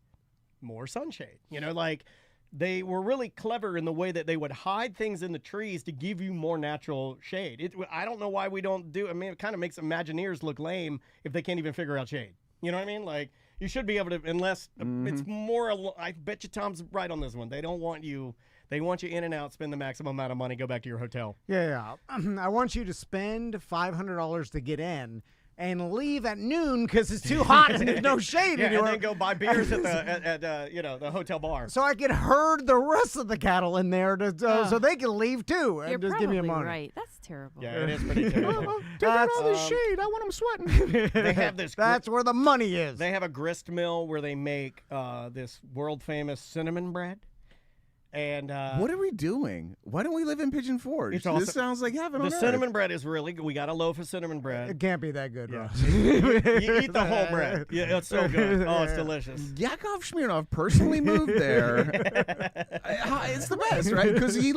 More sunshade. You know, like, they were really clever in the way that they would hide things in the trees to give you more natural shade. I don't know why we don't do, I mean, it kind of makes Imagineers look lame if they can't even figure out shade. You know what I mean? Like, you should be able to, unless it's more, I bet you Tom's right on this one. They don't want you... They want you in and out, spend the maximum amount of money, go back to your hotel.
Yeah. I want you to spend $500 to get in and leave at noon because it's too hot and there's no shade anywhere.
And then go buy beers at the hotel bar.
So I could herd the rest of the cattle in there so they can leave too and
You're
just give me
probably
money.
right. That's terrible.
Yeah, it is pretty terrible.
Take out all this shade. I want them sweating.
They have this.
That's where the money is.
They have a grist mill where they make this world famous cinnamon bread. And
what are we doing? Why don't we live in Pigeon Forge?
It's awesome.
This sounds like heaven on
the
earth.
cinnamon bread is really good. We got a loaf of cinnamon bread.
It can't be that good, Ross.
You eat the whole bread. Yeah, it's so good. Oh, it's delicious.
Yakov Smirnoff personally moved there. It's the best, right? Because he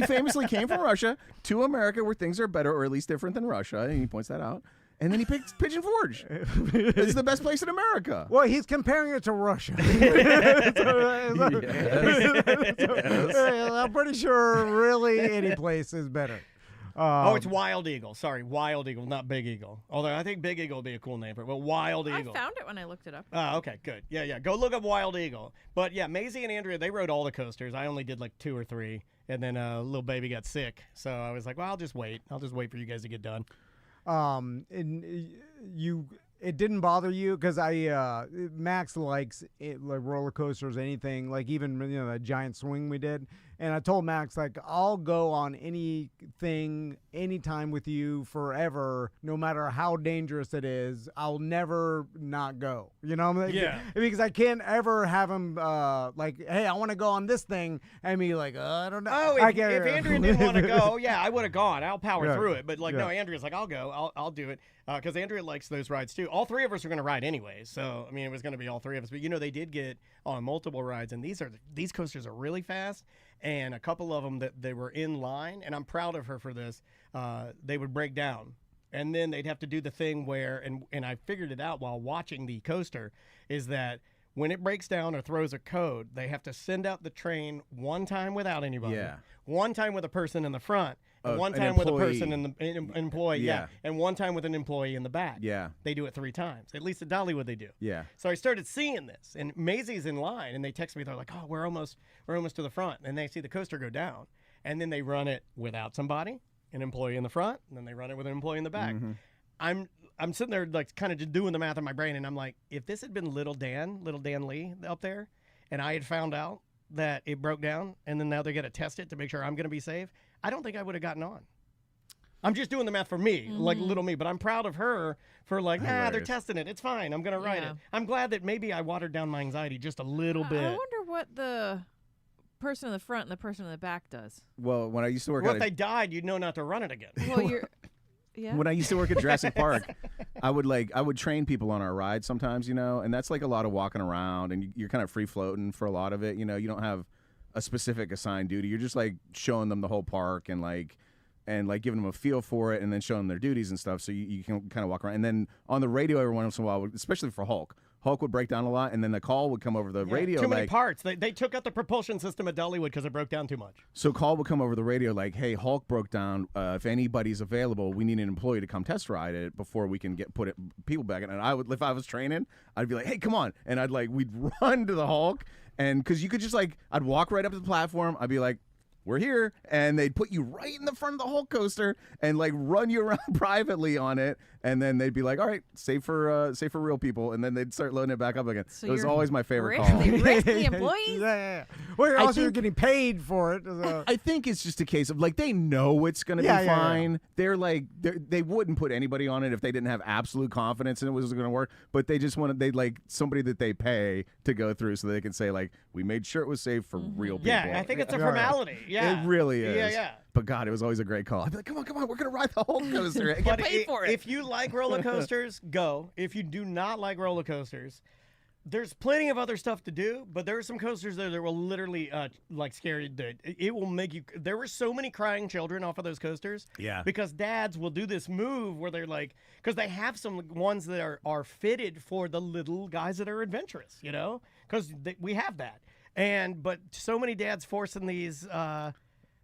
famously came from Russia to America where things are better or at least different than Russia, and he points that out. And then he picked Pigeon Forge. It's the best place in America.
Well, he's comparing it to Russia. I'm pretty sure really any place is better.
It's Wild Eagle. Sorry, Wild Eagle, not Big Eagle. Although I think Big Eagle would be a cool name for it. But Wild Eagle.
I found it when I looked it up.
Oh, okay, good. Yeah. Go look up Wild Eagle. But yeah, Maisie and Andrea, they rode all the coasters. I only did like 2 or 3. And then little baby got sick. So I was like, well, I'll just wait. I'll just wait for you guys to get done.
It didn't bother you because Max likes it, like roller coasters, anything, like even that giant swing we did. And I told Max, like, I'll go on anything, anytime with you forever, no matter how dangerous it is. I'll never not go. You know what I mean?
Yeah.
Because I can't ever have him, like, hey, I want to go on this thing. And me like, I don't know.
Oh, if Andrea didn't want to go, yeah, I would have gone. I'll power through it. But, like, no, Andrea's like, I'll go. I'll do it. Because Andrea likes those rides, too. All three of us are going to ride anyway. So, I mean, it was going to be all three of us. But, they did get on multiple rides. And these coasters are really fast. And a couple of them that they were in line. And I'm proud of her for this. They would break down. And then they'd have to do the thing where, and I figured it out while watching the coaster, is that when it breaks down or throws a code, they have to send out the train one time without anybody, one time with a person in the front, and one time with a person in the employee, and one time with an employee in the back.
Yeah.
They do it 3 times. At least at Dollywood they do.
Yeah.
So I started seeing this, and Maisie's in line, and they text me. They're like, "Oh, we're almost to the front," and they see the coaster go down, and then they run it without somebody, an employee in the front, and then they run it with an employee in the back.
Mm-hmm.
I'm sitting there like kind of just doing the math in my brain, and I'm like, if this had been little Dan Lee up there, and I had found out that it broke down, and then now they're gonna test it to make sure I'm gonna be safe, I don't think I would have gotten on. I'm just doing the math for me, like little me, but I'm proud of her for like, they're testing it. It's fine. I'm gonna ride it. I'm glad that maybe I watered down my anxiety just a little bit.
I wonder what the person in the front and the person in the back does.
Well, when I used to work
if they died, you'd know not to run it again.
Well,
when I used to work at Jurassic Park, I would train people on our ride sometimes, and that's like a lot of walking around, and you're kind of free floating for a lot of it. You don't have a specific assigned duty. You're just like showing them the whole park and giving them a feel for it, and then showing them their duties and stuff. So you can kind of walk around. And then on the radio every once in a while, especially for Hulk would break down a lot, and then the call would come over the radio.
Too many parts. They took out the propulsion system at Dollywood because it broke down too much.
So call would come over the radio like, hey, Hulk broke down. If anybody's available, we need an employee to come test ride it before we can put people back in. And if I was training, I'd be like, hey, come on. And we'd run to the Hulk. And because you could just I'd walk right up to the platform. I'd be like, we're here, and they'd put you right in the front of the Hulk coaster and run you around privately on it, and then they'd be like, all right, safe for real people, and then they'd start loading it back up again. So it was always my favorite call.
Risky employees?
Yeah. Well, you're getting paid for it.
I think it's just a case of they know it's going to be fine. Yeah. They wouldn't put anybody on it if they didn't have absolute confidence in it was going to work, but they just wanted, they'd like somebody that they pay to go through so they can say we made sure it was safe for real people.
Yeah, I think it's a formality. Yeah.
It really is.
Yeah.
But God, it was always a great call. I'd be like, come on, we're going to ride the whole coaster.
Get paid for it.
If you like roller coasters, go. If you do not like roller coasters, there's plenty of other stuff to do, but there are some coasters there that will literally scare you. It will make you. There were so many crying children off of those coasters.
Yeah.
Because dads will do this move where they're because they have some ones that are fitted for the little guys that are adventurous, because we have that. But so many dads forcing these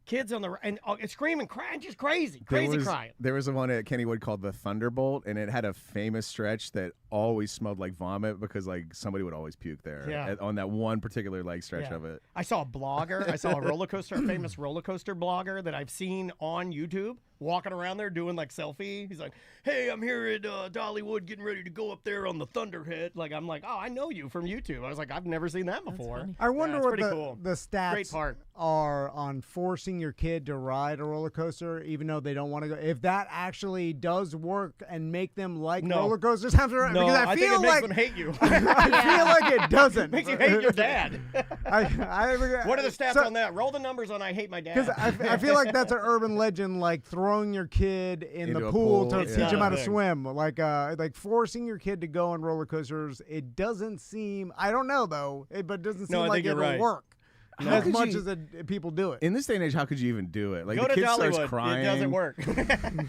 kids on and screaming, crying, just crazy crying.
There was one at Kennywood called the Thunderbolt, and it had a famous stretch that always smelled like vomit because somebody would always puke there on that one particular stretch of it.
I saw a blogger. I saw a famous roller coaster blogger that I've seen on YouTube walking around there doing selfie. He's like, hey, I'm here at Dollywood getting ready to go up there on the Thunderhead. I'm like, oh, I know you from YouTube. I was like, I've never seen that before.
I wonder what
cool.
the stats are on forcing your kid to ride a roller coaster even though they don't want to go. If that actually does work and make them like roller coasters after
no,
because I feel
think it makes them hate you.
I feel like it doesn't.
Makes you hate your dad. What are the stats on that? Roll the numbers on I hate my dad.
Because I feel like that's an urban legend, throwing your kid in the pool to teach him how to swim. Like forcing your kid to go on roller coasters. It doesn't seem. I don't know though, but it doesn't seem like it'll work. As much as people do it.
In this day and age, how could you even do it?
Go
the kid
Dollywood.
starts crying.
It doesn't work.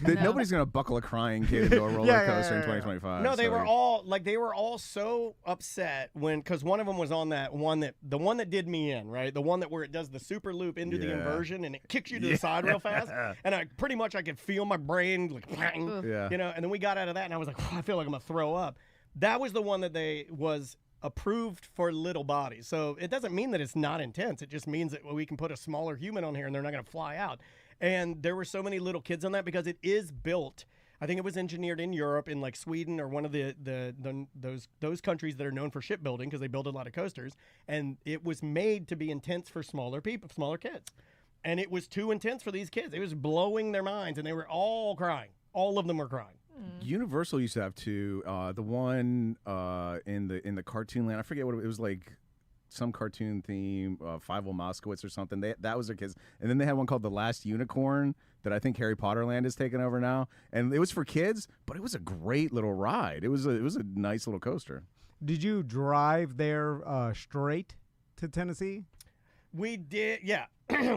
Nobody's going to buckle a crying kid into a roller coaster in 2025.
No, they were all so upset because one of them was on the one that did me in, right? The one where it does the super loop into the inversion and it kicks you to the side real fast. And I could feel my brain and then we got out of that and I was like, I feel like I'm going to throw up. That was the one that was approved for little bodies. So it doesn't mean that it's not intense. It just means that we can put a smaller human on here and they're not going to fly out. And there were so many little kids on that because it is built. I think it was engineered in Europe, in like Sweden or one of those countries that are known for shipbuilding because they build a lot of coasters. And it was made to be intense for smaller kids. And it was too intense for these kids. It was blowing their minds, and they were all crying. All of them were crying.
Universal used to have two. The one in the cartoon land, I forget what it was, like some cartoon theme, Fievel Moskowitz or something. That was their kids. And then they had one called The Last Unicorn that I think Harry Potter Land has taken over now. And it was for kids, but it was a great little ride. It was a nice little coaster.
Did you drive there straight to Tennessee?
We did, yeah.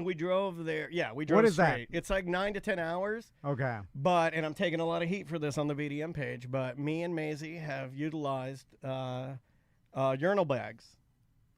We drove there. Yeah, we drove
What is
straight.
that?
It's like 9 to 10 hours.
Okay.
And I'm taking a lot of heat for this on the VDM page, but me and Maisie have utilized urinal bags.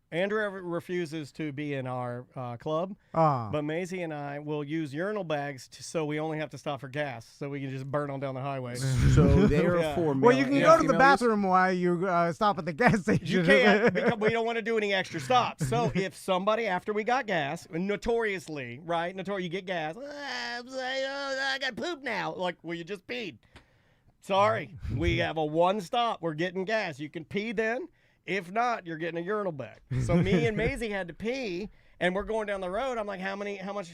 Andrea refuses to be in our club, but Maisie and I will use urinal bags so we only have to stop for gas, so we can just burn on down the highway.
So therefore,
well, you can go to the bathroom while you stop at the gas station.
You can't because we don't want to do any extra stops. So if somebody, after we got gas, notoriously, you get gas. I got poop now. Like, well, you just peed. Sorry, we have a one stop. We're getting gas. You can pee then. If not, you're getting a urinal bag. So me and Maisie had to pee, and we're going down the road. I'm like, how much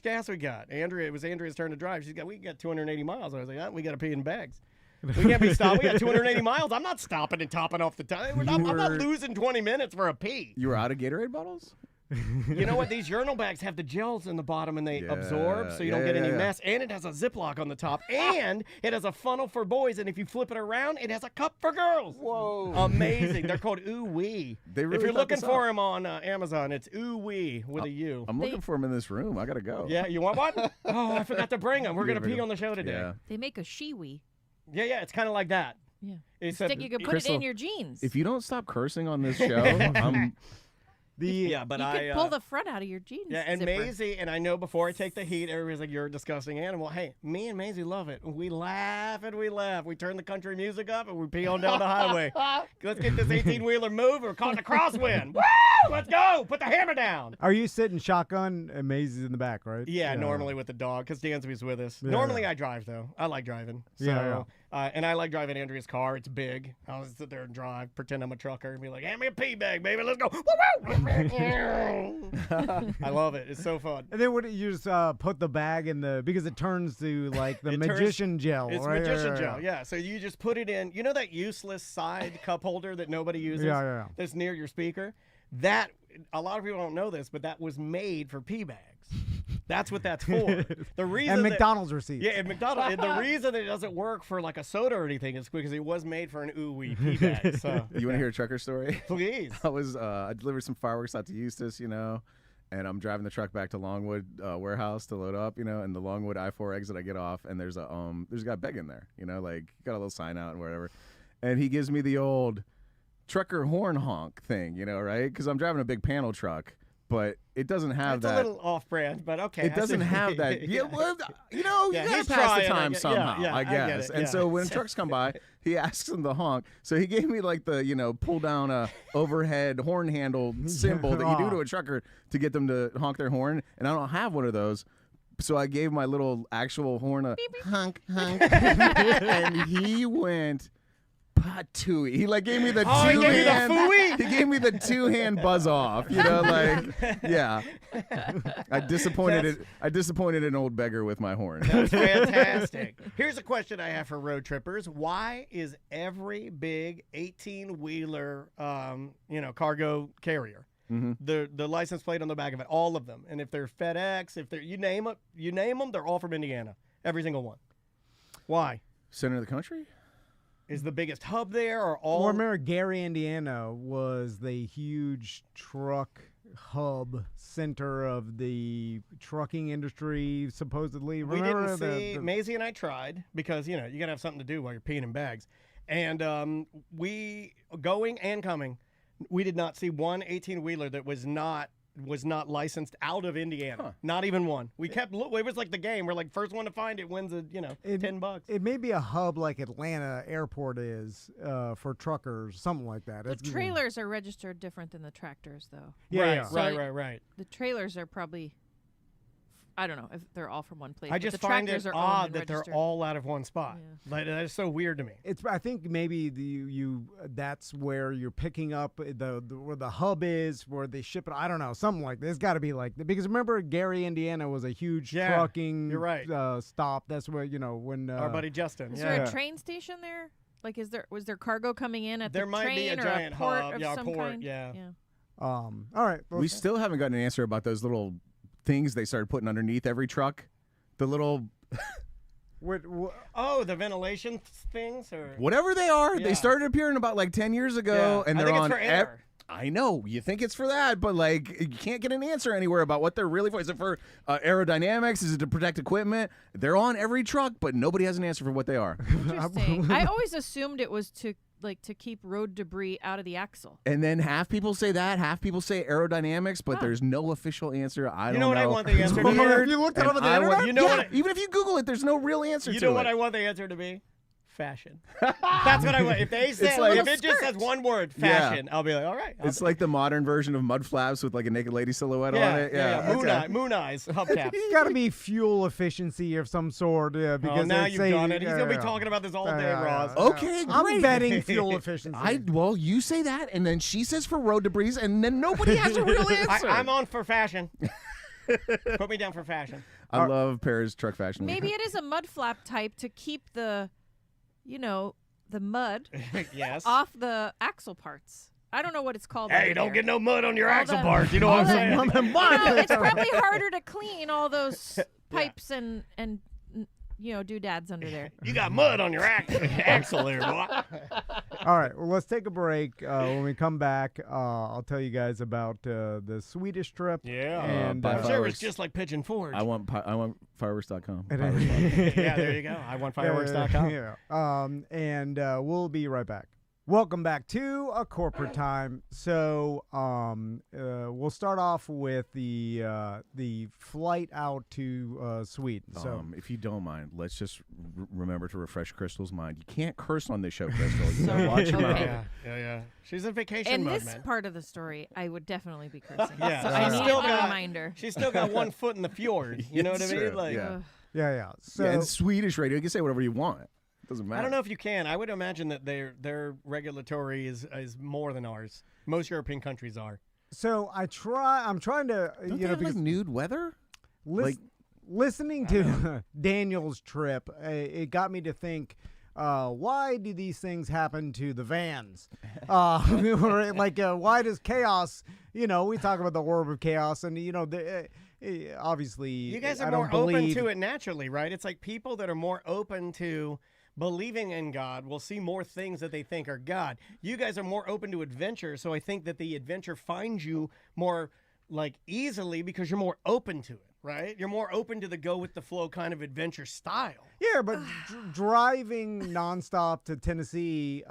gas we got? It was Andrea's turn to drive. We got 280 miles. I was like, we got to pee in bags. We can't be stopped. We got 280 miles. I'm not stopping and topping off the time. I'm not losing 20 minutes for a pee.
You were out of Gatorade bottles?
You know what? These urinal bags have the gels in the bottom, and they absorb, so you don't get any mess. And it has a Ziploc on the top, and it has a funnel for boys. And if you flip it around, it has a cup for girls.
Whoa!
Amazing. They're called Ooh Wee.
Really
if you're looking for them on Amazon, it's Ooh Wee with a U.
I'm looking for them in this room. I gotta go.
Yeah, you want one? Oh, I forgot to bring them. We're gonna pee on the show today.
Yeah.
They make a She-Wee.
Yeah, it's kind of like that.
Yeah.
Except
you could put
Crystal,
it in your jeans.
If you don't stop cursing on this show, I'm.
But
you could pull the front out of your jeans.
Yeah, and
zipper.
Maisie, and I know before I take the heat, everybody's like, you're a disgusting animal. Hey, me and Maisie love it. We laugh and we laugh. We turn the country music up and we pee on down the highway. Let's get this 18-wheeler moving. We're calling the crosswind. Woo! Let's go. Put the hammer down.
Are you sitting shotgun and Maisie's in the back, right?
Yeah, normally with the dog, because Dansby's with us.
Yeah.
Normally I drive, though. I like driving. So,
Yeah.
And I like driving Andrea's car. It's big. I'll sit there and drive, pretend I'm a trucker, and be like, hand me a pee bag, baby. Let's go. I love it. It's so fun.
And then what you just put the bag in because it turns to like the magician gel,
it's
right?
magician gel, yeah. So you just put it in. You know that useless side cup holder that nobody uses?
Yeah.
That's near your speaker? That, a lot of people don't know this, but that was made for pee bags. That's what that's for. The reason
and McDonald's receipts.
Yeah, and McDonald's. And the reason it doesn't work for like a soda or anything is because it was made for an ooh-wee pee bag. So
You want to hear a trucker story?
Please.
I delivered some fireworks out to Eustis, and I'm driving the truck back to Longwood warehouse to load up, and the Longwood I-4 exit, I get off, and there's a guy begging there, like got a little sign out and whatever, and he gives me the old trucker horn honk thing, right? Because I'm driving a big panel truck. But it doesn't have
that.
It's
a little off-brand, but okay.
It doesn't have that. Yeah, well, you gotta pass the time somehow, I guess. And so when trucks come by, he asks them to honk. So he gave me like the, pull down a overhead horn handle symbol that you do to a trucker to get them to honk their horn. And I don't have one of those. So I gave my little actual horn a honk, honk. And he went... Patooey. He gave me the He gave me the two-hand buzz off. Yeah. I disappointed an old beggar with my horn.
That's fantastic. Here's a question I have for road trippers. Why is every big 18-wheeler cargo carrier, the license plate on the back of it, all of them, and if they're FedEx, if they're you name them, they're all from Indiana. Every single one. Why?
Center of the country?
Is the biggest hub there, or all?
Well, remember, Gary, Indiana was the huge truck hub center of the trucking industry, supposedly. Remember,
we didn't see. Maisie and I tried because you gotta have something to do while you're peeing in bags, and we going and coming, we did not see one 18-wheeler that was not licensed out of Indiana. Not even one. We kept it was like the game. We're like, first one to find it wins $10.
It may be a hub like Atlanta Airport is for truckers, something like that.
The trailers are registered different than the tractors, though.
Yeah.
Right.
The trailers are probably I don't know if they're all from one place.
I
but
just
the
find it
tractors are
odd
owned and
that they're
registered.
all out of one spot.
Yeah.
Like, that is so weird to me.
I think maybe you that's where you're picking up where the hub is, where they ship it. I don't know, something like this. It's got to be like because remember Gary, Indiana was a huge trucking
you're right.
stop. That's where when
Our buddy Justin.
Is there a train station there? Like, was there cargo coming in at
there
the
might
train
be a
or
giant
a port
hub,
of
a
some
port,
kind?
yeah.
All right.
We still haven't gotten an answer about those little things they started putting underneath every truck. The little
the ventilation things or
whatever they are. They started appearing about like 10 years ago, and
I
they're
think
on.
it's for air.
I know you think it's for that, but like you can't get an answer anywhere about what they're really for. Is it for aerodynamics? Is it to protect equipment? They're on every truck, but nobody has an answer for what they are.
Interesting. I always assumed it was to keep road debris out of the axle.
And then half people say that, half people say aerodynamics, but there's no official anser. I don't know.
You know what I want the answer to be?
Have you looked it up on the internet?
You know
even if you Google it, there's no real answer to it.
You know what I want the answer to be? Fashion. That's what I want. If they say,
like,
if it just says one word, fashion, I'll be like, all right.
It's like the modern version of mud flaps with like a naked lady silhouette on it.
Yeah. Moon eyes, hubcaps.
It's got to be fuel efficiency of some sort. Yeah, because
now you've done it. He's gonna be talking about this all day, Ross.
Okay,
I'm
great.
betting fuel efficiency.
Well, you say that, and then she says for road debris, and then nobody has a real answer.
I'm on for fashion. Put me down for fashion.
I love Paris truck fashion.
Maybe it is a mud flap type to keep the mud off the axle parts. I don't know what it's called.
Hey, don't get no mud on your
All
axle
the-
parts. You know what I'm saying?
It's probably harder to clean all those pipes and doodads under there.
You got mud on your axle there, boy.
All right, well, let's take a break. When we come back, I'll tell you guys about the Swedish trip.
Yeah,
and
I'm sure it's just like Pigeon Forge.
I want fireworks.com.
Yeah, there you go. I want fireworks.com.
Yeah. And we'll be right back. Welcome back to A Corporate Time. So we'll start off with the flight out to Sweden. So
if you don't mind, let's just remember to refresh Crystal's mind. You can't curse on this show, Crystal. You gotta watch your mouth.
Yeah. She's in vacation
In
mode,
this
man.
part of the story, I would definitely be cursing.
Yeah,
so
she's
I need
still
a
got-
reminder.
She's still got one foot in the fjord. You know what I mean?
True.
Like,
Yeah.
yeah. So
And Swedish radio, you can say whatever you want. It doesn't matter.
I don't know if you can. I would imagine that their regulatory is more than ours. Most European countries are.
So I'm trying to
Don't they have, like nude weather?
Listening to Daniel's trip, it got me to think. Why do these things happen to the Vanns? Why does chaos? We talk about the orb of chaos, and obviously,
You guys are
I
more
don't believe...
open to it naturally, right? It's like people that are more open to believing in God will see more things that they think are God. You guys are more open to adventure, so I think that the adventure finds you more easily because you're more open to it, right? You're more open to the go with the flow kind of adventure style.
Yeah, but driving nonstop to Tennessee,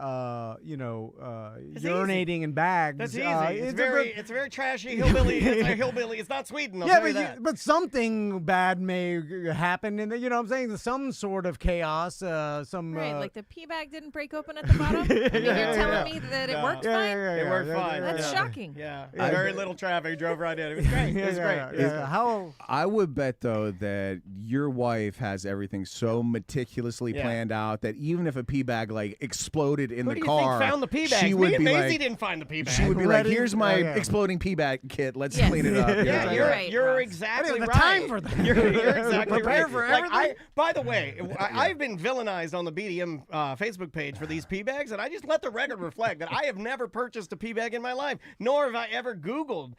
urinating in bags.
That's easy. It's very trashy hillbilly. It's a hillbilly. It's not Sweden. I'll tell you that.
But something bad may happen, and you know what I'm saying? Some sort of chaos.
Like the pee bag didn't break open at the bottom. You're telling me that it worked fine.
It worked fine.
That's shocking.
Yeah, very little traffic. Drove right in. It was great. It was great.
How?
I would bet though that your wife has everything so meticulously planned out that even if a pee bag exploded in the car,
who do you think found the pee bag?
she would
Me and
be
Maisie didn't find the pee bag.
She would be like, "Here's my exploding pee bag kit. Let's clean it up."
Yeah,
you're right.
You're exactly right.
Time for that.
You're exactly
Prepare
right.
for everything.
By the way, I've been villainized on the BDM Facebook page for these pee bags, and I just let the record reflect that I have never purchased a pee bag in my life, nor have I ever Googled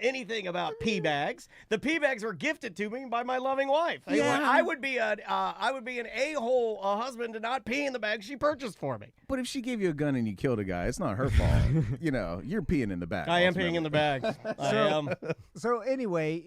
anything about pee bags. The pee bags were gifted to me by my loving wife. I would be an a-hole husband to not pee in the bag she purchased for me.
But if she gave you a gun and you killed a guy, it's not her fault. You're peeing in the bag.
I am peeing in the bag. I am.
So anyway,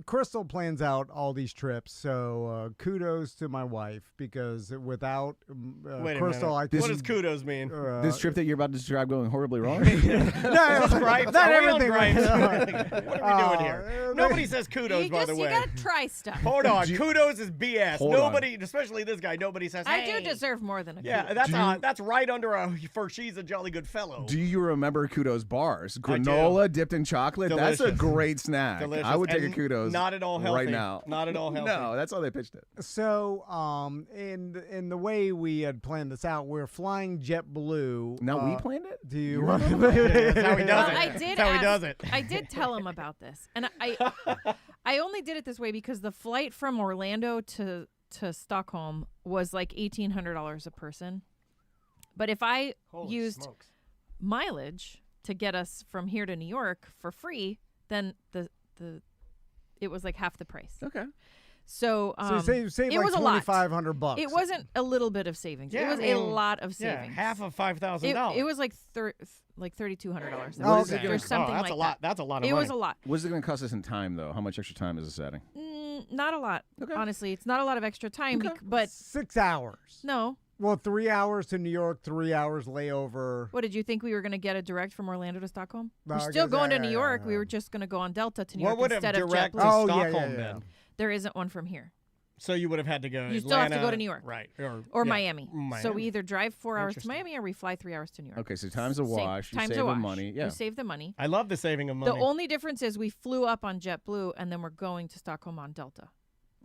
Crystal plans out all these trips. So kudos to my wife because without Crystal,
what does kudos mean?
This trip that you're about to describe going horribly wrong?
Not everything.
What are we doing here? Nobody's says kudos, by the way.
You gotta try stuff.
Hold on. Kudos is BS.
Hold
Nobody, especially this guy, nobody says, hey.
I do deserve more than a kudos.
Yeah, that's right under a for she's a jolly good fellow.
Do you remember kudos bars? Granola dipped in chocolate?
Delicious.
That's a great snack.
Delicious.
I would take
And
a kudos
not at all healthy.
right now.
Not at all healthy.
No, that's how they pitched it.
So, in the way we had planned this out, we're flying JetBlue.
Now we planned it?
Do you?
That's how he does
Well,
it. That's how he does it.
I did tell him about this, and I only did it this way because the flight from Orlando to Stockholm was like $1,800 a person. But if I
Holy
used
smokes.
mileage to get us from here to New York for free, then it was like half the price.
Okay.
So
So,
you save
it
like
was a lot.
$2,500.
It wasn't a little bit of savings.
Yeah,
it was
I mean,
a lot of savings.
Yeah, half of $5,000.
It was like $3,200.
Oh,
Or
okay.
something
that's
like
a lot.
that.
That's a lot of
It
money.
was a lot.
What's it going to cost us in time, though? How much extra time is this adding?
Not a lot.
Okay.
Honestly, it's not a lot of extra time. But
6 hours.
no.
Well, 3 hours to New York, 3 hours layover.
What, did you think we were going to get a direct from Orlando to Stockholm?
No,
We're
I
still
guess-
going to
yeah,
New
yeah,
York.
yeah.
We were just going to go on Delta to New
What
York
would have
instead of
direct to
JetBlue.
Oh, yeah,
Stockholm
yeah.
been?
There isn't one from here.
So you would have had to go.
You still have to
Atlanta,
go to New York.
right?
Or
yeah,
Miami. So we either drive 4 hours to
Interesting.
Miami or we fly 3 hours to New York.
Okay, so time's a wash. You
Time's
save
a
the
wash.
money. Yeah.
We save the money.
I love the saving of money.
The only difference is we flew up on JetBlue and then we're going to Stockholm on Delta.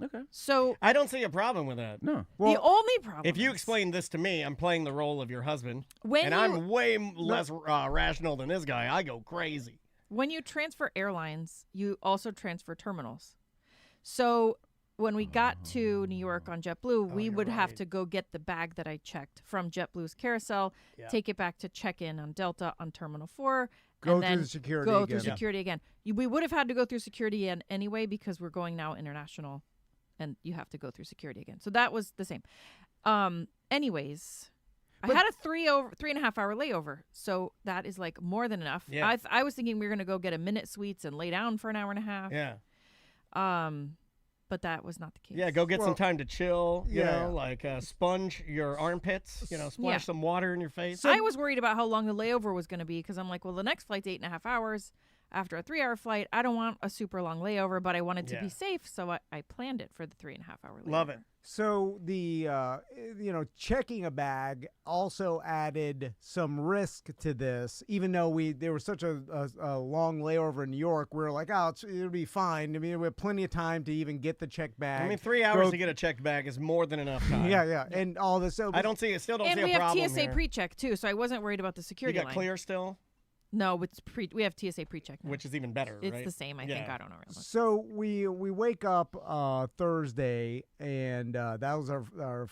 Okay.
So
I don't see a problem with that.
No.
the only problem
If you
is
explain this to me, I'm playing the role of your husband,
when
and
you,
I'm way less rational than this guy. I go crazy.
when you transfer airlines, you also transfer terminals. So when we got to New York on JetBlue, we would have to go get the bag that I checked from JetBlue's carousel, take it back to check-in on Delta on Terminal 4,
Go
and
through
then
the security
go
again.
through security again. We would have had to go through security anyway because we're going now international, and you have to go through security again. So that was the same. Anyways, I had a 3.5 hour layover, so that is like more than enough.
Yeah.
I was thinking we were gonna go get a Minute Suites and lay down for an hour and a half.
Yeah.
But that was not the case.
Yeah, go get some time to chill, you
Yeah.
know, like sponge your armpits, you know, splash
Yeah.
some water in your face.
I was worried about how long the layover was going to be because I'm like, well, the next flight's 8.5 hours after a 3-hour flight. I don't want a super long layover, but I wanted to be safe, so I planned it for the 3.5 hour layover.
Love it.
So the checking a bag also added some risk to this. Even though there was such a long layover in New York, we were like, it'll be fine. I mean, we have plenty of time to even get the checked bag.
I mean, 3 hours to get a checked bag is more than enough time.
Yeah, and all this. So
I don't see it. Still don't
And
see
we
a
have
problem
TSA
here.
pre-check too, so I wasn't worried about the
You
security
got
line.
clear still,
No, we have TSA pre-check now.
which is even better,
It's
right?
the same, I think. I don't know. Really.
So we wake up Thursday, and that was our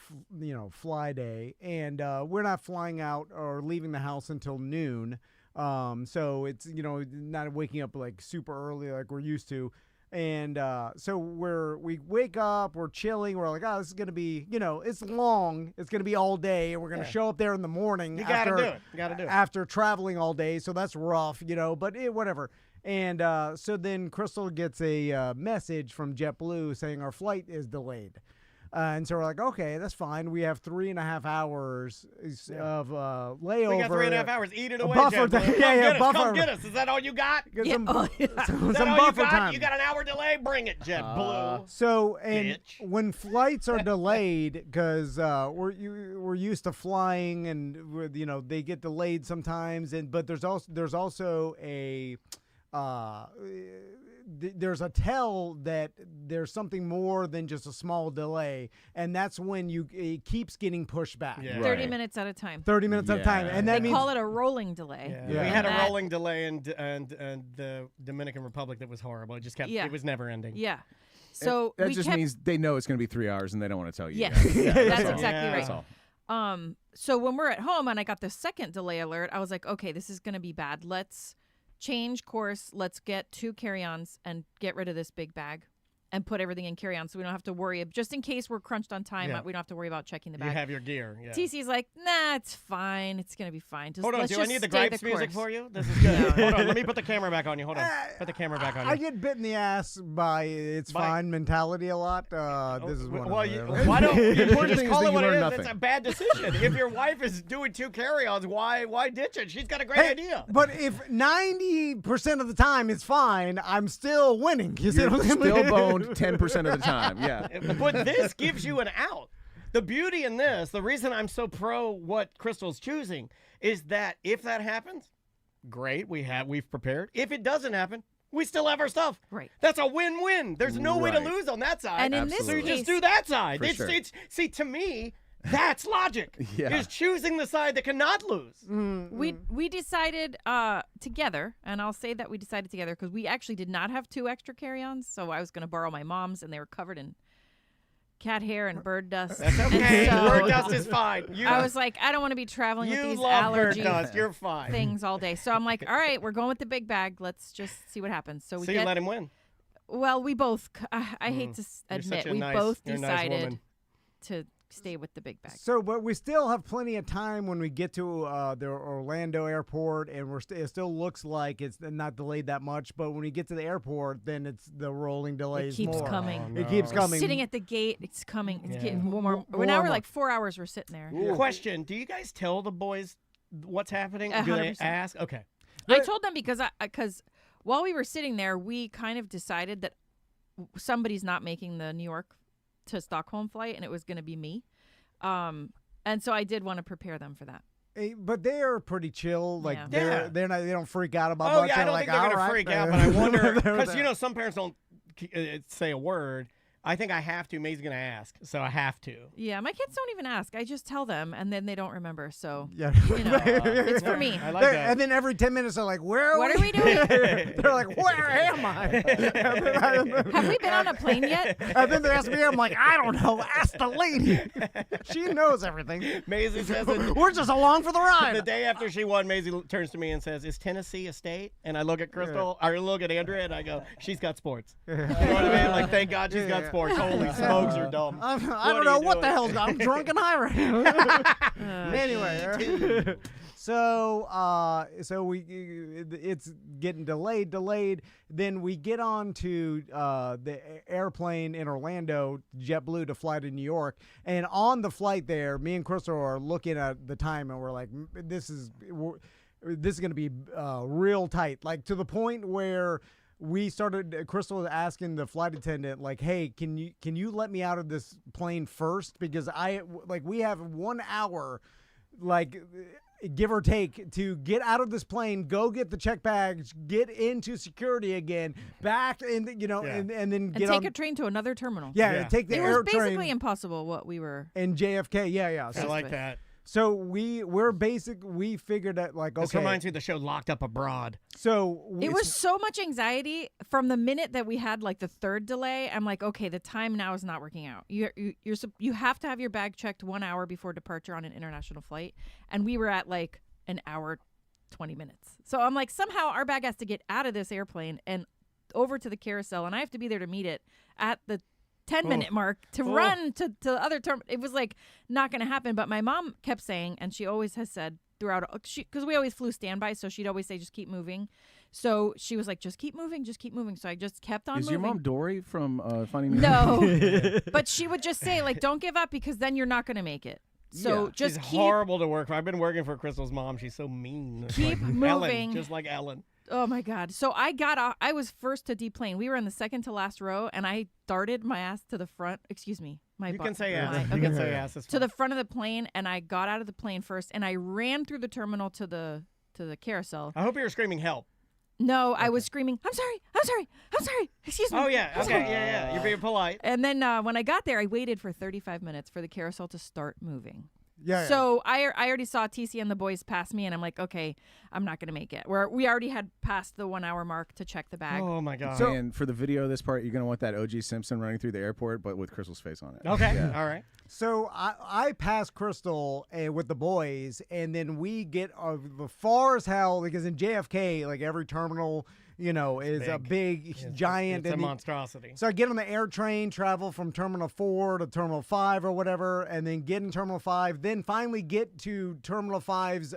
fly day, and we're not flying out or leaving the house until noon. So it's not waking up like super early like we're used to. And so we wake up, we're chilling, we're like, this is gonna be, it's long, it's gonna be all day, and we're gonna show up there in the morning.
You gotta do it. You gotta do it.
After traveling all day, so that's rough, but whatever. And so then Crystal gets a message from JetBlue saying our flight is delayed. And so we're like, okay, that's fine. We have 3.5 hours of layover.
We got 3.5 hours. Eat it away,
buffer
JetBlue.
time.
Come get us. Is that all you got?
Get
Yeah.
some, some
Is that all
buffer
you got?
time.
You got an hour delay? Bring it, JetBlue.
So, and
Bitch.
when flights are delayed, because we're used to flying, and they get delayed sometimes, but there's also a there's a tell that there's something more than just a small delay, and that's when it keeps getting pushed back.
Yeah.
30 minutes at a time.
30 minutes at a time, and that
They
means
call it a rolling delay.
Yeah.
Yeah.
We had a
And that-
rolling delay in the Dominican Republic that was horrible. It just kept.
Yeah.
It was never ending.
Yeah. So
That
we
just
kept,
means they know it's going to be 3 hours and they don't want to tell you.
Yes,
guys. Yeah,
that's
all.
exactly
Yeah.
right.
That's all.
So when we're at home and I got the second delay alert, I was like, okay, this is going to be bad. Let's change course. Let's get 2 carry-ons and get rid of this big bag. and put everything in carry-on so we don't have to worry. Just in case we're crunched on time, we don't have to worry about checking the
You
bag.
have your gear. Yeah.
TC's like, nah, it's fine. It's going to be fine. Just,
Hold on,
let's
do I
just
need the
stay
gripes
the
music
course.
for you? This is good. Hold on, let me put the camera back on you. Hold on. Put the camera back on you.
I get bit in the ass by it's fine mentality a lot. This is one
well,
of
you,
them.
why don't you
Important
just
thing is
call
that
it
you
what it
learn
is?
nothing.
It's a bad decision. If your wife is doing 2 carry-ons, why ditch it? She's got a great idea.
But if 90% of the time it's fine, I'm still winning. You see
You're
what I'm
still
saying?
boned 10% of the time. Yeah.
But this gives you an out. The beauty in this, the reason I'm so pro what Crystal's choosing, is that if that happens, great, we've prepared. If it doesn't happen, we still have our stuff.
Right.
That's a win-win. There's no way to
Right.
lose on that side.
And in this
so you
case,
just do that side.
For sure.
See, to me, that's logic.
Yeah.
Is choosing the side that cannot lose.
we decided together, and I'll say that we decided together because we actually did not have 2 extra carry-ons, so I was going to borrow my mom's, and they were covered in cat hair and bird dust.
That's
And
okay.
so
Bird dust is fine.
I was like, I don't want to be traveling with
you
these
love bird
allergy
dust. You're fine.
things all day. So I'm like, all right, we're going with the big bag. Let's just see what happens. So we
So you
get.
let him win.
Well, we both. I hate to
You're
admit,
such a
we
nice-
both
you're a nice
decided
woman.
to stay with the big bag.
So, but we still have plenty of time when we get to the Orlando airport, and it still looks like it's not delayed that much. But when we get to the airport, then it's the rolling delays.
It keeps
more.
coming.
It keeps
We're
coming.
sitting at the gate. It's coming. It's
Yeah.
getting more.
More
Now
and
we're
more.
like 4 hours. We're sitting there.
Question: do you guys tell the boys what's happening? Do they
100%.
ask? Okay.
I told them because while we were sitting there, we kind of decided that somebody's not making the New York to Stockholm flight, and it was going to be me. And so I did want to prepare them for that.
But they are pretty chill. Like
Yeah.
they're not. They don't freak out about
Oh
much.
yeah, I
They're
don't
like,
think they're
"All
gonna
right."
freak out, but I wonder
They're
because
there.
some parents don't say a word. I think I have to. May's gonna ask, so I have to.
Yeah, my kids don't even ask. I just tell them, and then they don't remember. So
Yeah.
you know, it's for me.
I like
They're-
that.
And then every 10 minutes, they're like, "Where?
What are we doing?
They're like, "Where am I?"
Have we been on a plane yet?
And then they ask me, I'm like, "I don't know. Ask the lady. She knows everything.
Maisie says it.
We're just along for the ride."
The day after she won, Maisie turns to me and says, "Is Tennessee a state?" And I look at Crystal, I look at Andrea, and I go, "She's got sports." You know what I mean? Like, thank God she's got sports. Holy smokes, you're dumb.
I
What
don't
are
know
you
what the
doing?
hell's going on. I'm drunk and high right now. Anyway, so it's getting delayed. Then we get on to the airplane in Orlando, JetBlue, to fly to New York. And on the flight there, me and Crystal are looking at the time, and we're like, this is going to be real tight. Like, to the point where Crystal was asking the flight attendant, like, "Hey, can you let me out of this plane first? Because we have 1 hour, like, give or take, to get out of this plane, go get the check bags, get into security again, back, and and then
And
get
take
on
a train to another terminal.
Yeah.
take the
It
air
was basically
train
impossible what we were.
in JFK. Yeah.
I like that.
So we figured that, like,
This
okay.
reminds me of the show Locked Up Abroad.
So
It was so much anxiety from the minute that we had like the third delay. I'm like, okay, the time now is not working out. You have to have your bag checked 1 hour before departure on an international flight, and we were at like an hour 20 minutes. So I'm like, somehow our bag has to get out of this airplane and over to the carousel, and I have to be there to meet it at the 10-minute mark to run to the other term. It was like not going to happen. But my mom kept saying, and she always has said throughout, because we always flew standby, so she'd always say, just keep moving. So she was like, just keep moving, just keep moving. So I just kept on
Is
moving.
your mom Dory from Finding Nemo?
No. But she would just say, like, don't give up because then you're not going to make it. So
Yeah.
just
She's
keep
horrible to work for. I've been working for Crystal's mom. She's so mean. It's
Keep
like
moving.
Ellen, just like Ellen.
Oh my God. So I got off. I was first to deplane. We were in the second to last row, and I darted my ass to the front. Excuse me.
You can say
my-
ass. You
okay.
can say ass. It's
To the
fine.
front of the plane, and I got out of the plane first, and I ran through the terminal to the carousel.
I hope you were screaming help.
No, I was screaming, I'm sorry. Excuse me.
Oh, yeah.
I'm
Okay.
sorry."
Yeah. You're being polite.
And then when I got there, I waited for 35 minutes for the carousel to start moving.
yeah.
So I already saw TC and the boys pass me, and I'm like, okay, I'm not going to make it. We already had passed the 1 hour mark to check the bag.
Oh, my God.
And for the video of this part, you're going to want that O.J. Simpson running through the airport, but with Crystal's face on it.
Okay.
Yeah.
All right.
So I pass Crystal with the boys, and then we get far as hell, because in JFK, like, every terminal is a big, giant.
It's a
and
monstrosity.
So I get on the air train, travel from Terminal 4 to Terminal 5 or whatever, and then get in Terminal 5, then finally get to Terminal 5's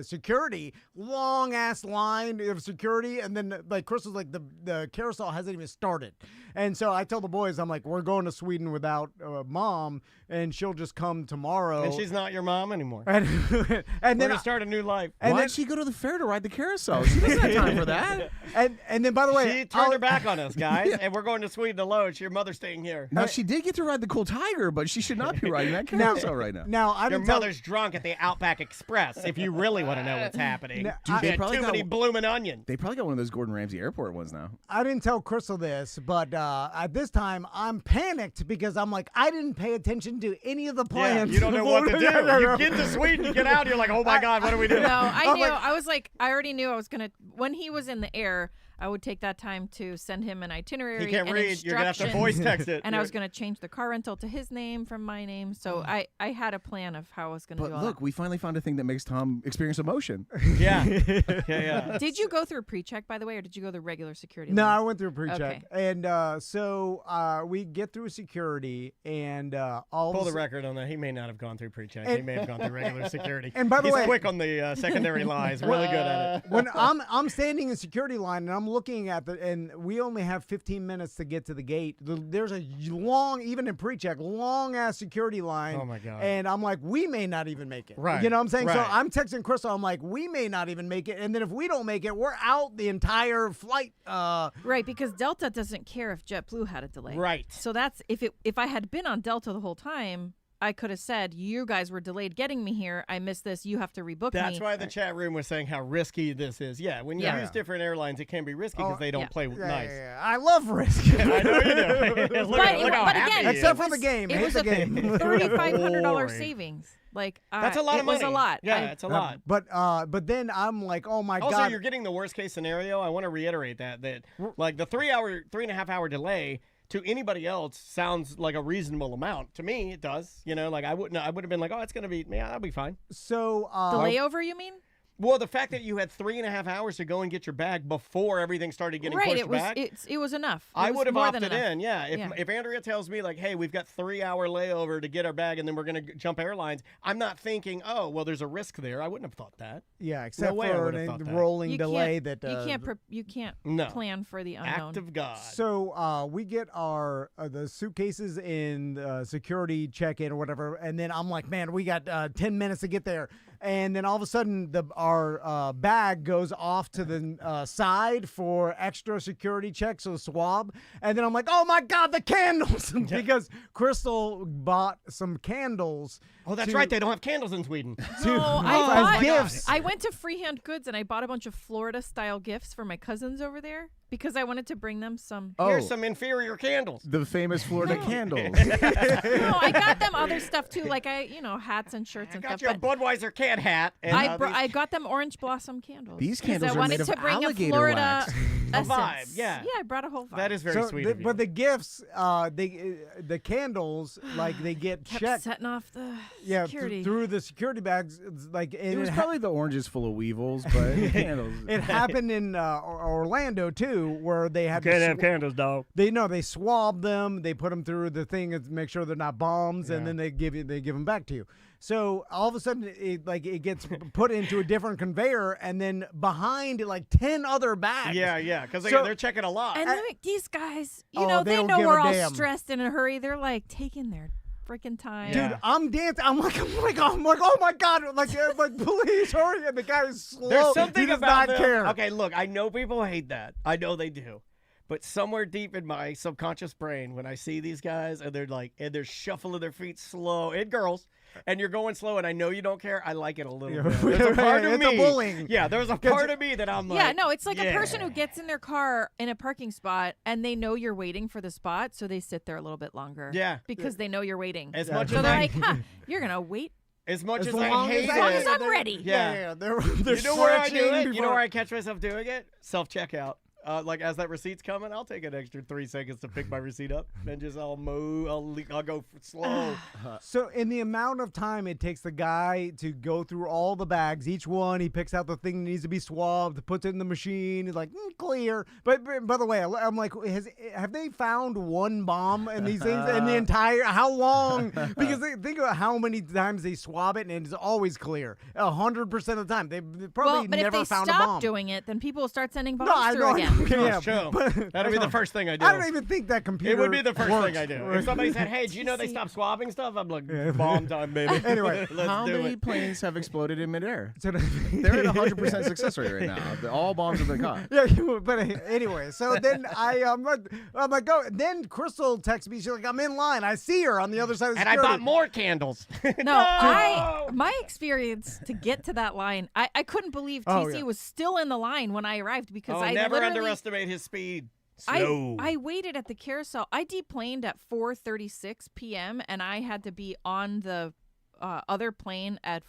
security, long-ass line of security, and then, like, Crystal's like, the carousel hasn't even started. And so I tell the boys, I'm like, we're going to Sweden without Mom, and she'll just come tomorrow.
And she's not your mom anymore.
And
We're
then
going to start a new life.
Why'd she go to the fair to ride the carousel? She doesn't have time for that.
And then, by the way,
She turned her back on us, guys, and we're going to Sweden alone. Your mother's staying here.
Now, she did get to ride the cool tiger, but she should not be riding that carousel right now.
Now, I
Your
didn't tell.
mother's drunk at the Outback Express, if you really want to know what's happening.
No,
She
they
had
probably
too
got-
many bloomin' onion.
They probably got one of those Gordon Ramsay airport ones now.
I didn't tell Crystal this, but at this time I'm panicked because I'm like, I didn't pay attention to any of the
Yeah,
plans.
you don't know what to do. You get to Sweden, you get out, you're like, oh my God, what do we do?
No, I knew.
like-
I was like, I already knew I was gonna. When he was in the air, I would take that time to send him an itinerary.
He can't
and
read. You're going to have to
instructions.
voice text it.
And I was going to change the car rental to his name from my name. So I had a plan of how I was going to do
But
all
look, we finally found a thing that makes Tom experience emotion.
Yeah.
that. Did you go through pre-check, by the way, or did you go the regular security
No,
line?
I went through pre-check,
Okay.
and so we get through security, and all
Pull
of
the
a
record on that. He may not have gone through pre-check. He may have gone through regular security.
And by the
He's
way-
quick on the secondary lies. Really good at it.
when I'm standing in security line and I'm looking at and we only have 15 minutes to get to the gate. There's a long, even in pre-check, long ass security line.
Oh my God.
And I'm like, we may not even make it.
Right,
You know what I'm saying? So
right.
I'm texting Crystal. I'm like, we may not even make it. And then if we don't make it, we're out the entire flight.
Right, because Delta doesn't care if JetBlue had a delay.
Right.
So that's if I had been on Delta the whole time, I could have said, you guys were delayed getting me here. I missed this. You have to rebook me.
That's why the chat room was saying how risky this is. Yeah, when you
Yeah.
use different airlines, it can be risky because they don't
yeah.
play nice.
Yeah. I love risk.
I know you do. look
But
how happy
again,
he is.
Except for the game.
It
Hate
was
the
a
game.
$3,500
Boring.
savings. Like
That's a lot
it
of money.
was a lot.
Yeah, it's a lot.
But then I'm like, oh my
Also,
God.
you're getting the worst case scenario. I want to reiterate that like the 3.5 hour delay to anybody else sounds like a reasonable amount. To me, it does. Like I would have been like, oh, it's gonna be, yeah, that'll be fine.
So
The layover, you mean?
Well, the fact that you had 3.5 hours to go and get your bag before everything started getting
Right.
pushed
It was
back.
it was enough. It
I
was
would have
more than
opted
enough.
in, yeah.
Yeah.
If Andrea tells me like, hey, we've got 3-hour layover to get our bag and then we're gonna jump airlines, I'm not thinking, oh, well, there's a risk there. I wouldn't have thought that.
yeah, except
way I
for
would've thought that.
rolling
You
delay
can't,
that
you can't
No.
plan for the unknown.
Act of God.
So we get our the suitcases in security check-in or whatever, and then I'm like, man, we got 10 minutes to get there, and then all of a sudden our bag goes off to the side for extra security checks, so swab, and then I'm like, oh my God, the candles, because Crystal bought some candles.
Oh, that's right. They don't have candles in Sweden.
No,
as gifts.
I went to Freehand Goods and I bought a bunch of Florida-style gifts for my cousins over there because I wanted to bring them some.
Here's some inferior candles.
The famous Florida candles.
No, I got them other stuff too, like hats and shirts
I
and
got
stuff.
you a
but
Budweiser can hat. And
I got them orange blossom candles.
These
'cause
candles
I
are
wanted
made
to
of
bring
alligator
a Florida
wax.
essence.
vibe, yeah.
Yeah, I brought a whole vibe.
that is very sweet of you.
But the gifts, the candles, like they get
kept
checked.
setting off the
Yeah,
security.
through the security bags, it's like and
It was
it
probably the oranges full of weevils, but the candles.
It happened in Orlando too, where they had to
candles, dog.
they swab them, they put them through the thing and make sure they're not bombs, and then they give them back to you. So all of a sudden, it gets put into a different conveyor, and then behind like 10 other bags.
Yeah, because
So-
they're checking a lot.
And like, these guys,
Oh, they
they
don't
know
give a
we're all
damn.
stressed and in a hurry. They're like taking their freaking time.
Yeah.
Dude, I'm dancing. I'm like, oh my God! Like, please hurry! And the guy is slow.
There's something
he does
about
not
them.
care.
Okay, look, I know people hate that. I know they do. But somewhere deep in my subconscious brain, when I see these guys and they're shuffling their feet slow, and girls, and you're going slow, and I know you don't care, I like it a little bit. There's a part of
It's
me.
a bullying.
Yeah, there's a part of me that I'm like,
Yeah, no, it's like a person who
yeah.
gets in their car in a parking spot and they know you're waiting for the spot, so they sit there a little bit longer.
Yeah.
Because they know you're waiting.
As
Yeah.
much
So
as
they're
I,
like, you're going to wait?
as much as
As
I
long
hate
as
As long
it,
as I'm ready.
Yeah.
They're
you know where I do
stretching
it? You know
before-
where I catch myself doing it? Self-checkout. like as that receipt's coming, I'll take an extra 3 seconds to pick my receipt up and just I'll go slow.
So in the amount of time it takes the guy to go through all the bags, each one, he picks out the thing that needs to be swabbed, puts it in the machine, he's like, clear. But by the way, I'm like, have they found one bomb in these things in the entire, how long? Because think about how many times they swab it and it's always clear. 100% of the time. They probably
but
never
if they
found a bomb.
stop doing it, then people will start sending bombs
I
through
know.
again.
Yeah,
True.
but-
That'll be the first thing I do.
I don't even think that computer
It would be the first
works.
thing I do. If somebody said, "Hey, do you know they stopped swabbing stuff?" I'm like, "Bomb time, baby."
Anyway,
let's
How
do
many
it.
planes have exploded in midair?
So
They're at 100% success rate right now. All bombs have been caught.
Yeah, but anyway, so then I'm like, oh, then Crystal texts me. She's like, I'm in line. I see her on the other side of the
And I
security.
bought more candles.
No, my experience to get to that line, I couldn't believe TC was still in the line when I arrived because I
never
literally,
underestimate his speed. Slow.
I waited at the carousel. I deplaned at 4:36 p.m. and I had to be on the other plane at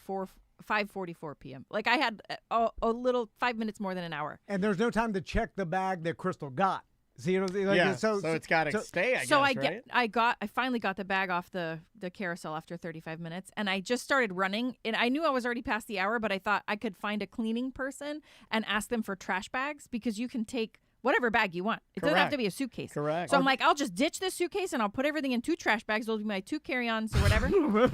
5:44 p.m. Like I had a little 5 minutes more than an hour.
And there's no time to check the bag that Crystal got. So, you know, like,
Yeah,
so
it's got to stay, I
So
guess,
I finally got the bag off the carousel after 35 minutes, and I just started running. And I knew I was already past the hour, but I thought I could find a cleaning person and ask them for trash bags because you can take whatever bag you want. It doesn't have to be a suitcase.
Correct.
So I'm like, I'll just ditch this suitcase and I'll put everything in 2 trash bags. Those will be my 2 carry-ons or whatever.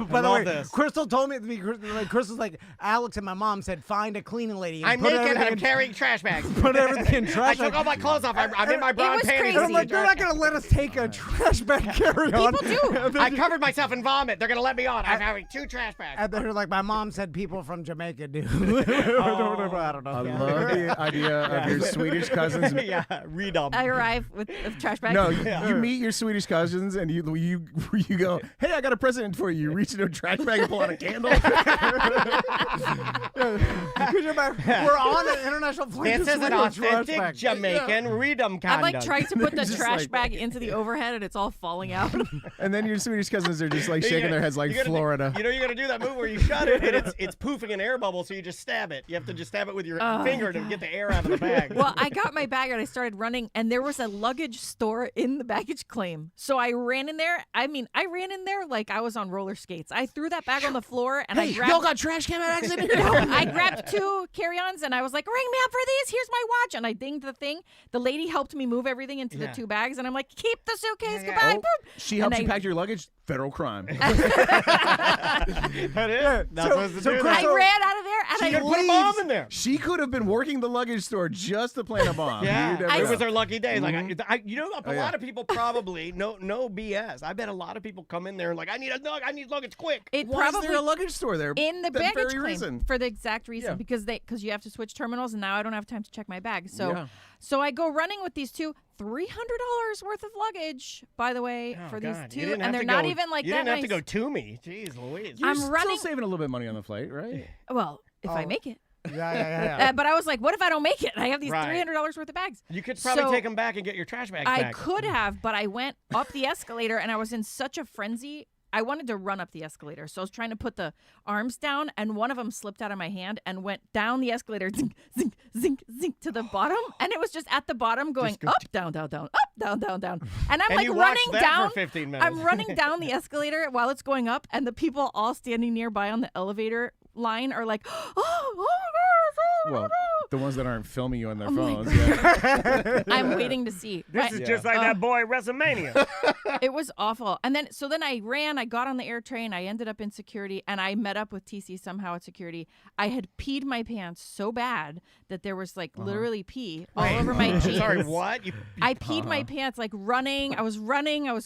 By the way,
this.
Crystal told me, Crystal's like, Alex and my mom said, find a cleaning lady. And
I'm
put
naked and
everything
I'm
in-
carrying trash bags.
Put everything in
I
trash
took all my clothes off. I'm in my bra and
was
panties.
crazy.
I'm like, they're not going to let us take a trash bag carry-on.
People do.
I covered myself in vomit. They're going to let me on. I'm having 2 trash bags.
And they're like, my mom said people from Jamaica do. I don't know.
I love the idea of your Swedish cousins.
Yeah, read them.
I arrive with a trash bag.
No, you meet your Swedish cousins and you go, hey, I got a present for you. You reach into a trash bag and pull out a candle.
We're on an international flight.
This is an authentic Jamaican read-em
I'm like
condom.
trying to put the
Just
trash
like-
bag into the overhead and it's all falling out.
And then your Swedish cousins are just like shaking their heads like
You gotta
Florida.
You know, you're going to do that move where you shut it and it's poofing an air bubble, so you just stab it. You have to just stab it with your finger to get the air out of the bag.
Well, I got my bag and I started running, and there was a luggage store in the baggage claim. So I ran in there. I ran in there like I was on roller skates. I threw that bag on the floor and I grabbed.
y'all got trash can bags in here?
I grabbed 2 carry-ons and I was like, ring me up for these. Here's my watch. And I dinged the thing. The lady helped me move everything into the 2 bags. And I'm like, keep the suitcase. Goodbye.
Oh,
Boop.
she helped
And
you
I-
pack your luggage? Federal crime.
That is. Not supposed to do
I
that.
ran out of there and
You
I
could put a
leave.
bomb in there.
She could have been working the luggage store just to plant a bomb.
Yeah,
You never
it
know.
was her lucky day. Like, you know, a
yeah.
lot of people probably no BS. I bet a lot of people come in there and like, I need luggage quick.
It
Why is
probably
there a luggage store there?
in the
That
baggage
very
claim
reason.
for the exact reason
Yeah.
because you have to switch terminals and now I don't have time to check my bag. So
Yeah.
so I go running with these 2 $300 worth of luggage, by the way,
Oh,
for
God.
these
You
2,
didn't
and
have
they're
to
not
go-
even like
you
that
didn't have
nice.
to go to me. Jeez Louise.
You're
I'm running-
still saving a little bit of money on the flight, right?
Well, if I make it.
Yeah.
But I was like, what if I don't make it? I have these
Right.
$300 worth of bags.
You could probably
So
take them back and get your trash bags
I
back.
could have, but I went up the escalator and I was in such a frenzy. I wanted to run up the escalator. So I was trying to put the arms down and one of them slipped out of my hand and went down the escalator, zink, zink, zink, zink to the bottom. And it was just at the bottom going up, down, down, down, up, down, down, down. And I'm
And
like
you
running
watched that
down.
for 15 minutes.
I'm running down the escalator while it's going up and the people all standing nearby on the elevator line are like, oh my God.
Well, the ones that aren't filming you on their
my
phones. Yeah.
I'm waiting to see.
This is just like that boy WrestleMania.
It was awful. And then I ran, I got on the air train, I ended up in security, and I met up with TC somehow at security. I had peed my pants so bad that there was like literally pee all over my jeans.
Sorry, what?
I peed my pants like running. I was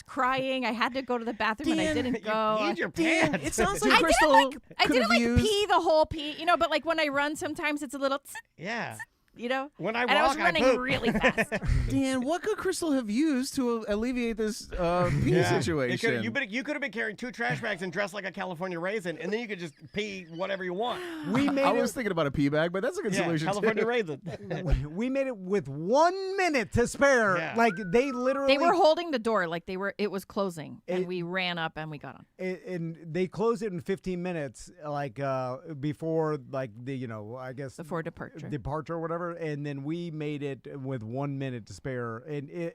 crying. I had to go to the bathroom and I didn't go.
You peed your pants.
It sounds like
I
Crystal
I
could
didn't
have
like
used.
pee the whole pee, but like when I run, sometimes it's a little,
Yeah.
And
When I
I
walk,
was
I
running
poop.
really fast.
Dan, what could Crystal have used to alleviate this pee situation?
You could have been carrying 2 trash bags and dressed like a California raisin, and then you could just pee whatever you want.
We made
I
it.
was thinking about a pee bag, but that's a good
Yeah,
solution
California
too.
raisin.
We made it with 1 minute to spare.
Yeah.
Like they literally.
They were holding the door like it was closing, and we ran up and we got on.
and they closed it in 15 minutes, like before, like the I guess
Before departure.
or whatever. there, and then we made it with 1 minute to spare, and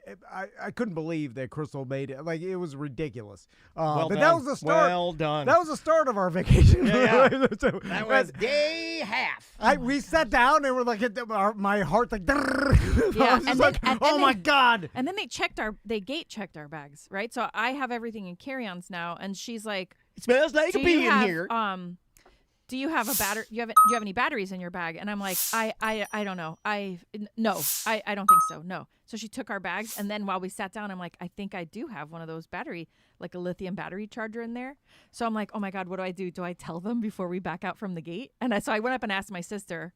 I couldn't believe that Crystal made it. Like, it was ridiculous.
Well
but
done.
that was the start.
Well done.
That was the start of our vacation.
Yeah.
So,
That was day half.
we sat down and we're like, my heart like, I was just
and
like,
then-
oh my
then-
God.
And then they gate checked our bags, right? So I have everything in carry-ons now, and she's like,
It smells like a
"Do
pee
you
in
have
here.
do you have a battery? Do you have any batteries in your bag?" And I'm like, I don't know. No, I don't think so. No. So she took our bags, and then while we sat down, I'm like, I think I do have one of those battery, like a lithium battery charger in there. So I'm like, oh my God, what do I do? Do I tell them before we back out from the gate? And so I went up and asked my sister.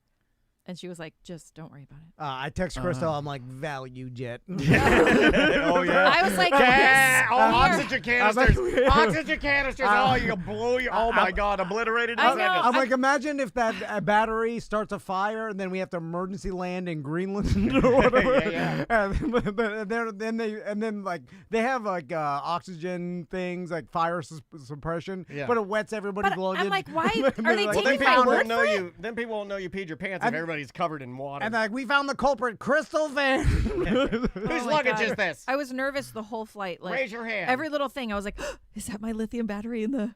And she was like, just don't worry about it.
I text Crystal. I'm like, value jet.
Oh, yeah.
I was like,
Yeah,
this-
oh,
we are-
oxygen canisters. Oxygen canisters. Oh, you blow your. Oh, my God. Obliterated in
I
a
know.
second.
I'm like, imagine if that battery starts a fire and then we have to emergency land in Greenland or whatever.
Yeah.
And then like they have like oxygen things like fire suppression,
Yeah.
but it wets everybody's
But
luggage.
I'm like, why
And
are
they're
they
like,
Well, then
taking my
people
word
won't know
for it?
you. Then people won't know you peed your pants if
And-
everybody's covered in water.
and like we found the culprit, Crystal Van.
Whose
Oh my
luggage
God.
is this?
I was nervous the whole flight. Like,
Raise your hand.
every little thing, I was like, "Is that my lithium battery in the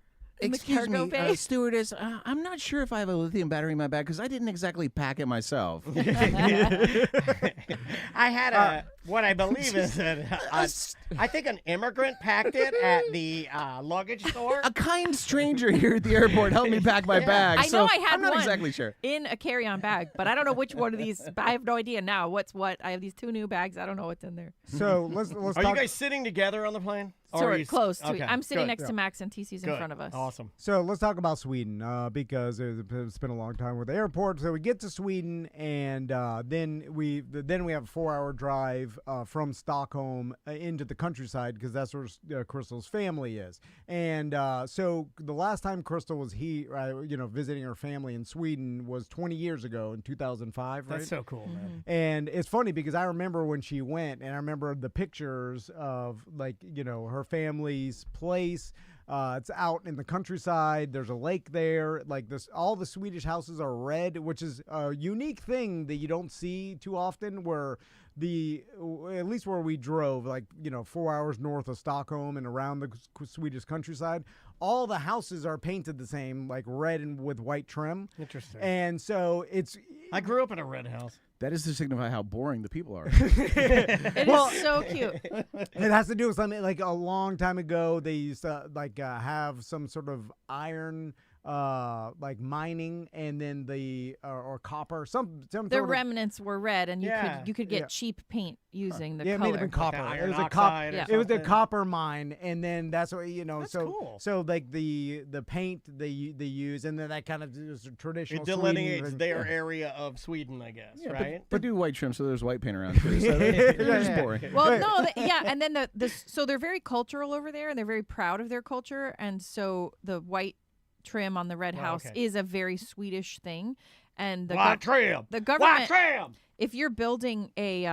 cargo bay?"
Stewardess, I'm not sure if I have a lithium battery in my bag because I didn't exactly pack it myself.
I had what I believe is I think an immigrant packed it at the luggage store.
A kind stranger here at the airport helped me pack my bag.
I know I had
I'm not
one
exactly sure.
in a carry-on bag, but I don't know which one of these. I have no idea now what's what. I have these 2 new bags. I don't know what's in there.
So let's
Are
talk.
you guys sitting together on the plane? Or
So
are
we're
you
close to.
okay,
I'm sitting
good.
next to Max, and TC's in
Good.
front of us.
Awesome.
So let's talk about Sweden because it's been a long time with the airport. So we get to Sweden, and then we have a 4-hour drive from Stockholm into the countryside because that's where Crystal's family is. And so the last time Crystal was visiting her family in Sweden was 20 years ago in 2005. Right?
That's so cool, man.
And it's funny because I remember when she went, and I remember the pictures of her family's place. It's out in the countryside. There's a lake there. Like this, all the Swedish houses are red, which is a unique thing that you don't see too often. Where at least where we drove, 4 hours north of Stockholm and around the Swedish countryside, all the houses are painted the same, like red and with white trim.
Interesting.
And so
I grew up in a red house.
That is to signify how boring the people are.
It is so cute.
It has to do with something like a long time ago. They used to have some sort of iron, mining, and then or copper. Some
The
sort of,
remnants were red, and
Yeah.
you could get
Yeah.
cheap paint using the
yeah, it
color.
may have been copper.
Like
It was
iron
a copper.
oxide or
Yeah.
It was a
something.
copper mine, and then that's what
That's
so
cool.
so like the paint they use, and then that kind of is a traditional.
It delineates
Sweden-
their area of Sweden, I guess, right?
But do white trim so there's white paint around too. So it's
Yeah.
boring.
Well, no, and then so they're very cultural over there, and they're very proud of their culture, and so the white trim on the red house
okay.
is a very Swedish thing, and the
White trim.
the
White
government,
trim.
if you're building a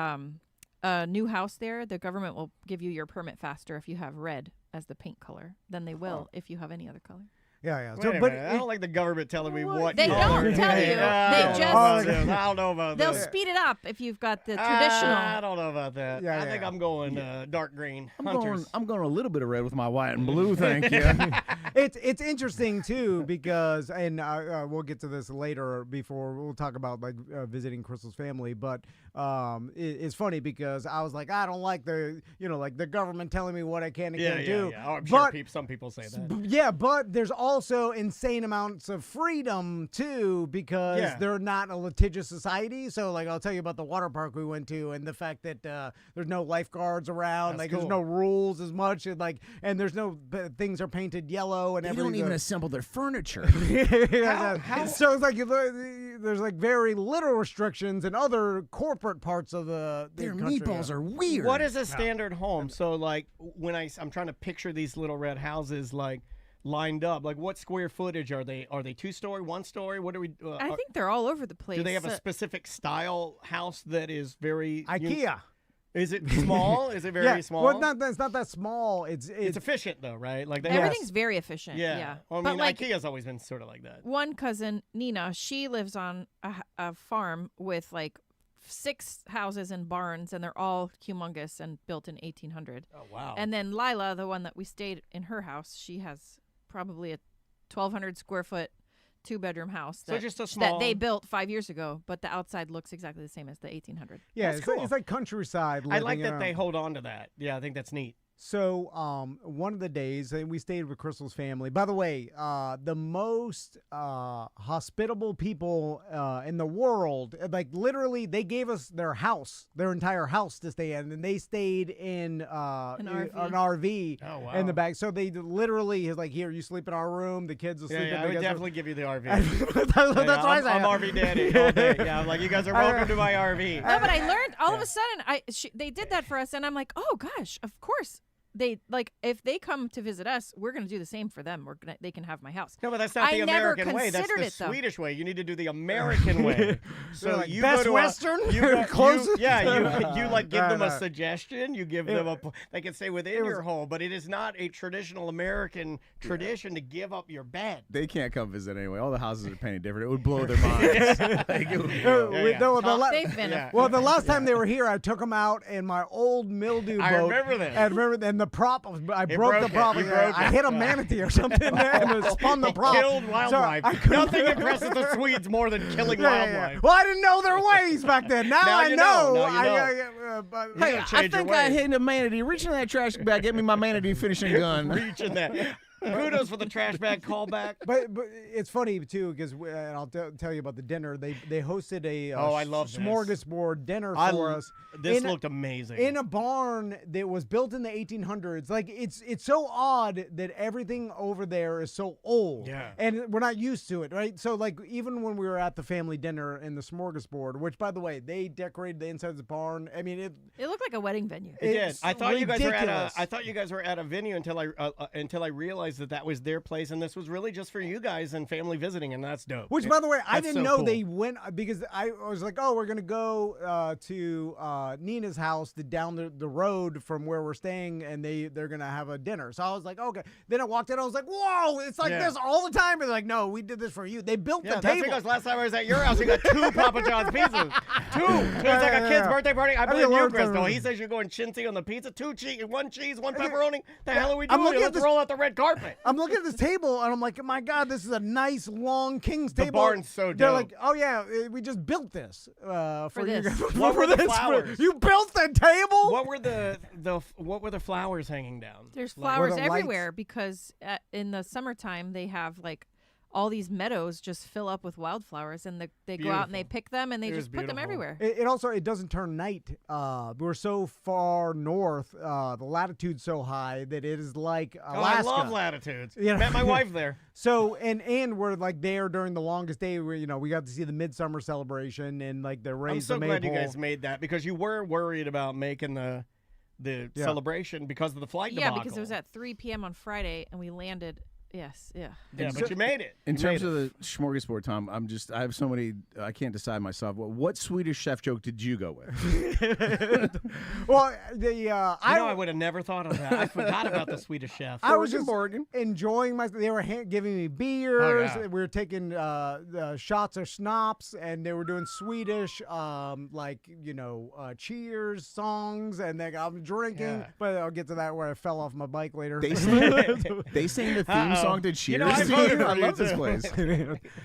new house there, the government will give you your permit faster if you have red as the paint color than they will if you have any other color.
Yeah.
Wait
So,
a
but
minute. I don't like the government telling me what
They
color
don't
to
tell
paint.
you.
I
They
don't know
just-
about this. I don't know about
They'll
this.
speed it up if you've got the traditional.
I don't know about that.
Yeah,
I think
yeah.
I'm going dark green.
I'm
Hunters.
going a little bit of red with my white and blue, thank you.
it's interesting too because we'll get to this later before we'll talk about visiting Crystal's family, but it's funny because I was like, I don't like the government telling me what I can and can't do.
Yeah. Oh, I'm sure
But
some people say that.
yeah, but there's also insane amounts of freedom too because
Yeah.
they're not a litigious society. So I'll tell you about the water park we went to and the fact that there's no lifeguards around,
That's
there's
cool.
no rules as much, and there's no things are painted yellow and
They don't
everything's
even
a-
assemble their furniture.
So it's there's very little restrictions in other corporate parts of the
Their
country.
meatballs are weird.
What is a standard home? So when I'm trying to picture these little red houses lined up, what square footage are they? Are they 2-story, 1-story? What are we?
I think they're all over the place.
do they have a specific style house that is very
IKEA.
Is it small? Is it very small?
Well, it's not that small. It's
efficient though, right? Like they
Everything's very efficient.
yeah. Well, I
But
mean, IKEA's always been sort of like that.
one cousin, Nina, she lives on a farm with 6 houses and barns, and they're all humongous and built in 1800.
Oh wow.
And then Lila, the one that we stayed in her house, she has probably a 1,200 square foot 2-bedroom house
So
that,
just a small-
that they built 5 years ago, but the outside looks exactly the same as the 1800.
Yeah,
That's
it's,
cool.
it's like countryside.
I
living,
like
you
that
know.
they hold on to that. Yeah, I think that's neat.
So, one of the days we stayed with Crystal's family. By the way, the most hospitable people in the world, like literally, they gave us their house, their entire house to stay in, and they stayed in
An RV.
an RV
Oh, wow.
in the back. So they literally is like, here, you sleep in our room. The kids will sleep in
I would
the
definitely give you the RV.
That's what I say.
I'm RV daddy all day. Yeah, I'm like, you guys are welcome to my RV.
No, but I learned all of a sudden, they did that for us, and I'm like, oh gosh, of course. They like if they come to visit us, we're gonna do the same for them. They can have my house.
No, but that's not
I
the
never
American way. That's
considered
the
it, though.
Swedish way. You need to do the American way. So
like,
you
Best
go to
Western?
you
Closest?
you like give them
No.
a suggestion. You give them they can stay within your home, but it is not a traditional American tradition to give up your bed.
They can't come visit anyway. All the houses are painted different. It would blow their minds. Like, it would blow.
Yeah.
They've been
Yeah.
Well, the last time they were here, I took them out in my old mildew boat.
I remember that.
And the prop, I broke
broke
the
it.
prop.
You broke
I
it.
hit a manatee or something there, and it spun the prop.
Killed
So
wildlife.
I couldn't-
Nothing impresses the Swedes more than killing wildlife.
Well, I didn't know their ways back then. Now,
Now
I
you
know.
know. Now you
but-
Hey,
Hey,
gotta
I
change your
think I
ways.
hit a manatee. Reach in that trash bag. Get me my manatee finishing gun.
Reaching that. Kudos for the trash bag callback.
But it's funny too because and I'll tell you about the dinner. They hosted a
I love this.
smorgasbord dinner for us.
This
in-
looked amazing.
in a barn that was built in the 1800s. Like it's so odd that everything over there is so old.
Yeah.
And we're not used to it, right? So like even when we were at the family dinner in the smorgasbord, which by the way they decorated the inside of the barn. I mean it
looked like a wedding venue.
It did.
it's
I thought you guys were
ridiculous.
at a venue until I realized that was their place, and this was really just for you guys and family visiting, and that's dope.
Which, by the way, I
That's
didn't
so
know
cool.
they went because I was like, oh, we're gonna go to Nina's house down the road from where we're staying, and they're gonna have a dinner. So I was like, okay. Then I walked in, I was like, whoa, it's like
Yeah.
this all the time. And they're like, no, we did this for you. They built
Yeah,
the
that's
table.
because last time I was at your house, you got 2 Papa John's pizzas. 2. It's like a kid's birthday party. I believe you,
learned
Crystal.
something.
He says you're going chintzy on the pizza. 2 cheese, 1 cheese, 1 pepperoni. The hell are we
I'm
doing?
looking
here?
at
Let's
this-
roll out the red carpet.
I'm looking at this table and I'm like, my God, this is a nice long king's
The
table.
barn's so
They're
dope.
like, oh yeah, we just built this for you
this.
guys.
What were
For
the
this.
flowers?
You built the table.
What were the flowers hanging down?
There's
Like-
flowers
Were the lights-
everywhere because in the summertime they have like all these meadows just fill up with wildflowers, and they go out and they
Beautiful.
pick them and they
It was
just put them
beautiful.
everywhere.
It also doesn't turn night. We're so far north, the latitude's so high that it is like Alaska.
Oh, I love latitudes.
You know-
Met my wife there.
So and we're like there during the longest day. We got to see the midsummer celebration and like the
I'm
raise
so
the
glad you
maypole.
guys made that because you were worried about making the
Yeah.
celebration because of the flight
Yeah,
debacle.
because it was at 3 p.m. on Friday and we landed. Yes, yeah.
Yeah, but you made it.
In
You
terms
made
of
it.
the smorgasbord, Tom, I have so many. I can't decide myself. What Swedish chef joke did you go with?
Well,
I would have never thought of that. I forgot about the Swedish chef.
I was
Oregon,
just
Oregon.
enjoying my. They were giving me beers.
Oh, yeah.
We were taking shots of schnapps, and they were doing Swedish, cheers songs, and then I'm drinking.
Yeah.
But I'll get to that where I fell off my bike later.
They sang the theme
Uh-oh.
song to Cheers.
You know, I voted for
I
you,
love this
too.
place.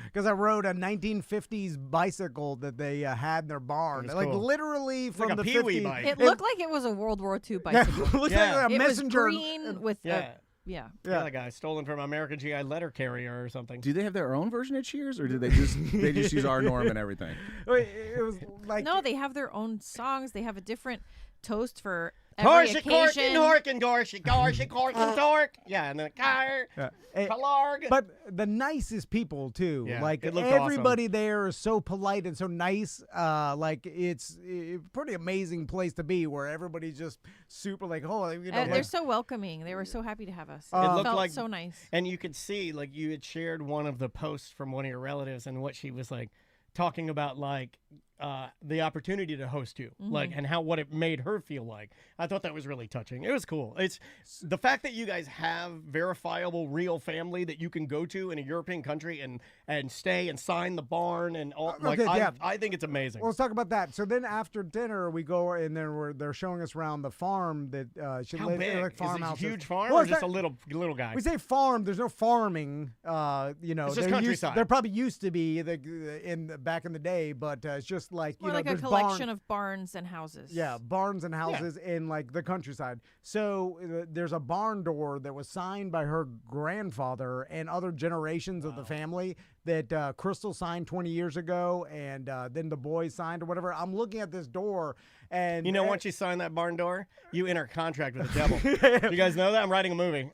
Because I rode a 1950s bicycle that they had in their barn,
It was
like
cool.
literally
like
from
a
the
Pee-wee
50s.
bike.
It looked like it was a World War II
Yeah,
bicycle.
it looked
Yeah.
like a
It was
messenger.
green with
Yeah.
yeah.
Yeah, the guy stolen from American GI letter carrier or something.
Do they have their own version of Cheers, or did they just use our norm and everything?
It was like
No, they have their own songs. They have a different toast for every
Horsey, cork, and
occasion.
hork, and gorsey, gorsey, cork, and tork. Yeah, and then a car, calarg.
But the nicest people too.
Yeah,
Like
it looked
everybody there is so polite and so nice. Like it's a pretty amazing place to be, where everybody's just super like, oh,
They're
like,
so welcoming. They were so happy to have us.
It
It
looked
felt
like-
so nice.
And you could see, like, you had shared one of the posts from one of your relatives and what she was like talking about, like, the opportunity to host you, like, and what it made her feel like. I thought that was really touching. It was cool. It's the fact that you guys have verifiable, real family that you can go to in a European country and stay and sign the barn and all. Like, I think it's amazing.
Well, let's talk about that. So then after dinner, we go and then they're showing us around the farm that she
How
lives
big?
in. Like
Is it a
farmhouses.
huge farm
Well,
or
it's
just
not-
a little guy?
We say farm. There's no farming. You know,
It's just
there
countryside.
there probably used to be back in the day, but it's just like
More like a
there's
collection of barns and houses.
Yeah, barns and houses in like the countryside. So there's a barn door that was signed by her grandfather and other generations of the family that Crystal signed 20 years ago, and then the boys signed or whatever. I'm looking at this door, and
once you sign that barn door, you enter a contract with the devil. You guys know that? I'm writing a movie.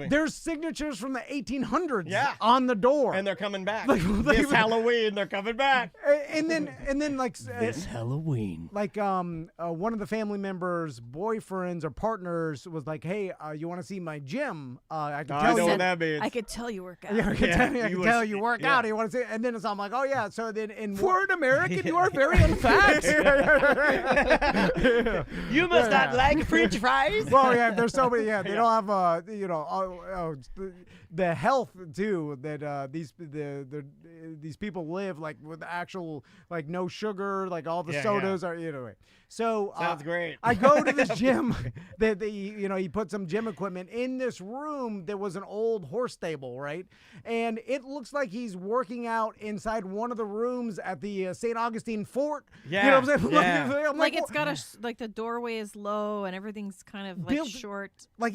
There's signatures from the 1800s
Yeah.
on the door,
And they're coming back.
Like,
this Halloween, they're coming back.
and then like
Halloween.
like one of the family members' boyfriends or partners was like, "Hey, you want to see my gym? I can
I
tell
know
you."
what that means.
I could tell you work out.
Yeah, I can
you
tell
was-
you work
yeah.
out. You want to see? And then I'm like, "Oh yeah." So then in
For an American, you are very unfat.
You must not like French fries.
Well, yeah, there's so many. Yeah, they don't have the health too that these people live like with actual like no sugar, like all the
Yeah,
sodas are anyway. So
Sounds great.
I go to this gym that he put some gym equipment in this room that was an old horse stable, right? And it looks like he's working out inside one of the rooms at the St. Augustine Fort.
Yeah,
You know what I'm saying?
yeah.
I'm
Like it's got like the doorway is low and everything's kind of like
Built-
short.
like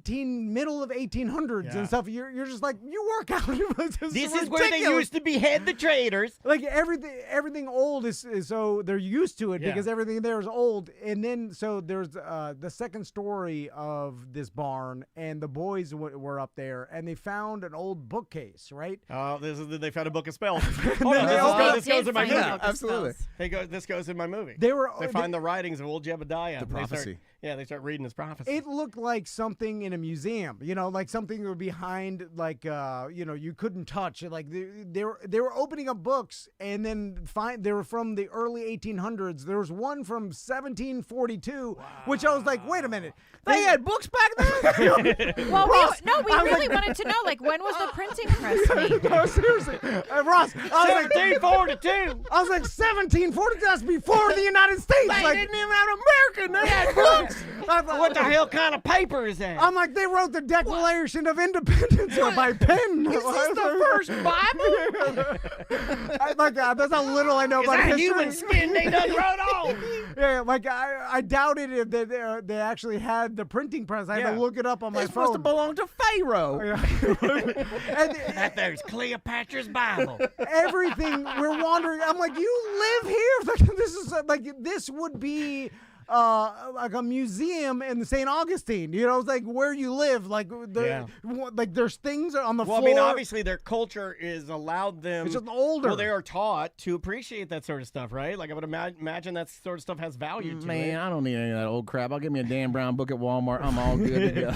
in middle of 1800s
Yeah.
and stuff. You're just like, you work out.
This is where they used to behead the traitors.
like everything old is so they're used to it
Yeah.
because everything there is old. And then so there's the second story of this barn, and the boys were up there, and they found an old bookcase, right?
Oh, they found a book of spells.
they
This goes in my
Did
movie.
find out the
absolutely.
spells.
This goes in my movie.
They were
They find the writings of old Jebediah.
The
They start-
prophecy.
They start reading his prophecy.
It looked like something in a museum, like something that would be behind, like you couldn't touch. Like they were opening up books, and then they were from the early 1800s. There was one from 1742, which I was like, wait a minute,
They had books back then.
Well,
Ross,
we
I was
really
like-
wanted to know, like, when was the printing press made?
No, seriously, Ross, I was like,
1742.
I was like 1740. That's before the United States.
They
Like,
didn't even have American. They had books. What the hell kind of paper is that?
I'm like, they wrote the Declaration of Independence by pen.
Is this the first Bible?
That's how little I know
Is
about
that
history.
human skin they done wrote on?
Yeah, like I doubted if they actually had the printing press. I had
Yeah.
to look it up on my
It's supposed to
phone.
belong to Pharaoh.
And
That there's Cleopatra's Bible.
everything we're wandering. I'm like, you live here. This is like this would be. Like a museum in St. Augustine, it's like where you live, like like there's things on the
Well,
floor.
I mean, obviously their culture is allowed them.
It's just older.
Well, they are taught to appreciate that sort of stuff, right? Like I would imagine that sort of stuff has value to
Man,
it.
I don't need any of that old crap. I'll give me a Dan Brown book at Walmart. I'm all good to go.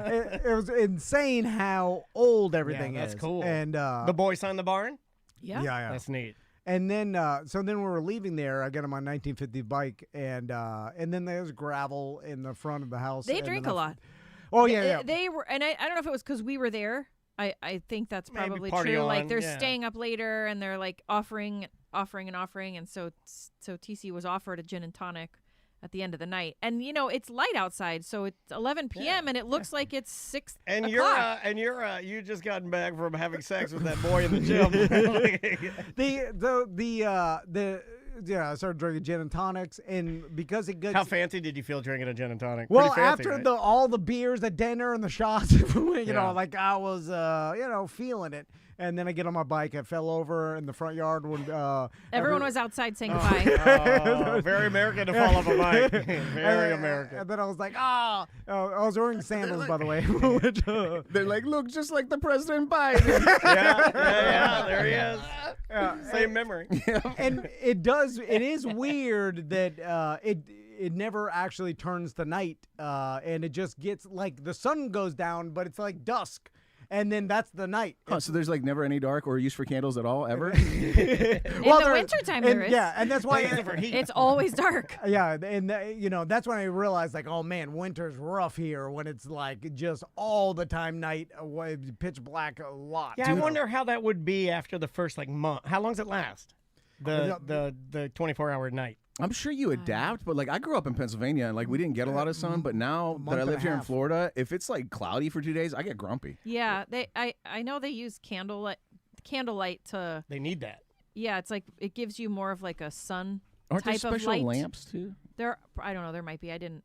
It was insane how old everything
that's
is.
cool.
And
The boy signed the barn.
Yeah.
yeah.
That's neat.
And then, so then we were leaving there. I got on my 1950 bike, and then there's gravel in the front of the house.
They
and
drink
then
a lot.
Oh yeah.
They were, and I don't know if it was because we were there. I think that's
Maybe
probably
party
true.
on,
Like they're
yeah.
staying up later, and they're like offering, and so TC was offered a gin and tonic at the end of the night, and it's light outside, so it's 11 p.m. and it looks like it's 6
And
o'clock.
you just gotten back from having sex with that boy in the gym.
I started drinking gin and tonics, and because it gets
How fancy did you feel drinking a gin and tonic?
well
Pretty fancy,
after
right?
all the beers at dinner and the shots,
Yeah.
like I was feeling it. And then I get on my bike. I fell over in the front yard when
Everyone was outside saying goodbye.
Oh, very American to fall off a bike. Very American.
And then I was like, I was wearing sandals, by the way. Which,
They're like, look, just like the President Biden.
Yeah, there he is. Same memory.
and it is weird that it never actually turns to night, and it just gets like the sun goes down, but it's like dusk. and then that's the night.
Huh, so there's like never any dark or use for candles at all ever?
In the wintertime, there is.
Yeah, and that's why
It's always dark.
Yeah, and that's when I realized like, oh man, winter's rough here when it's like just all the time night, pitch black a lot.
Yeah, I wonder how that would be after the first like month. How long does it last? The 24-hour night.
I'm sure you adapt, but like I grew up in Pennsylvania and like we didn't get a lot of sun, but now that I live here in Florida, if it's like cloudy for 2 days, I get grumpy.
Yeah, I know they use candlelight to.
They need that.
Yeah, it's like it gives you more of like a sun
Aren't there
type of
special
light.
lamps too?
I don't know. There might be. I didn't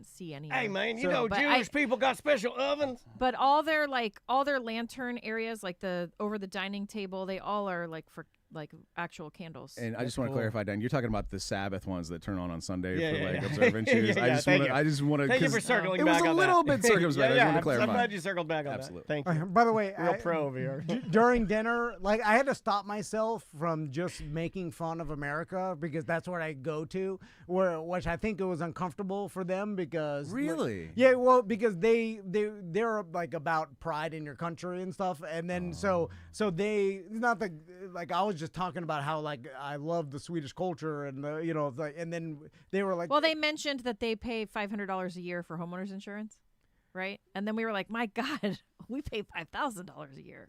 see any.
Hey man,
but
Jewish people got special ovens.
But all their lantern areas, like over the dining table, they all are like for like actual candles.
And I just want to clarify, Dan, you're talking about the Sabbath ones that turn on Sunday for like
yeah.
observant Jews. I just want to.
Thank you for circling
it
back
was
on
a little
that.
bit circumspect. I just want to clarify.
I'm glad you circled back on
Absolutely.
that. Thank you.
By the way,
Real pro over here.
During dinner, like I had to stop myself from just making fun of America because that's what I go to, which I think it was uncomfortable for them because
Really?
yeah, well, because they're like about pride in your country and stuff, and then so they not the like I was just talking about how like I love the Swedish culture and and then they were like,
well, they mentioned that they pay $500 a year for homeowners insurance, right? And then we were like, my God, we pay $5,000 a year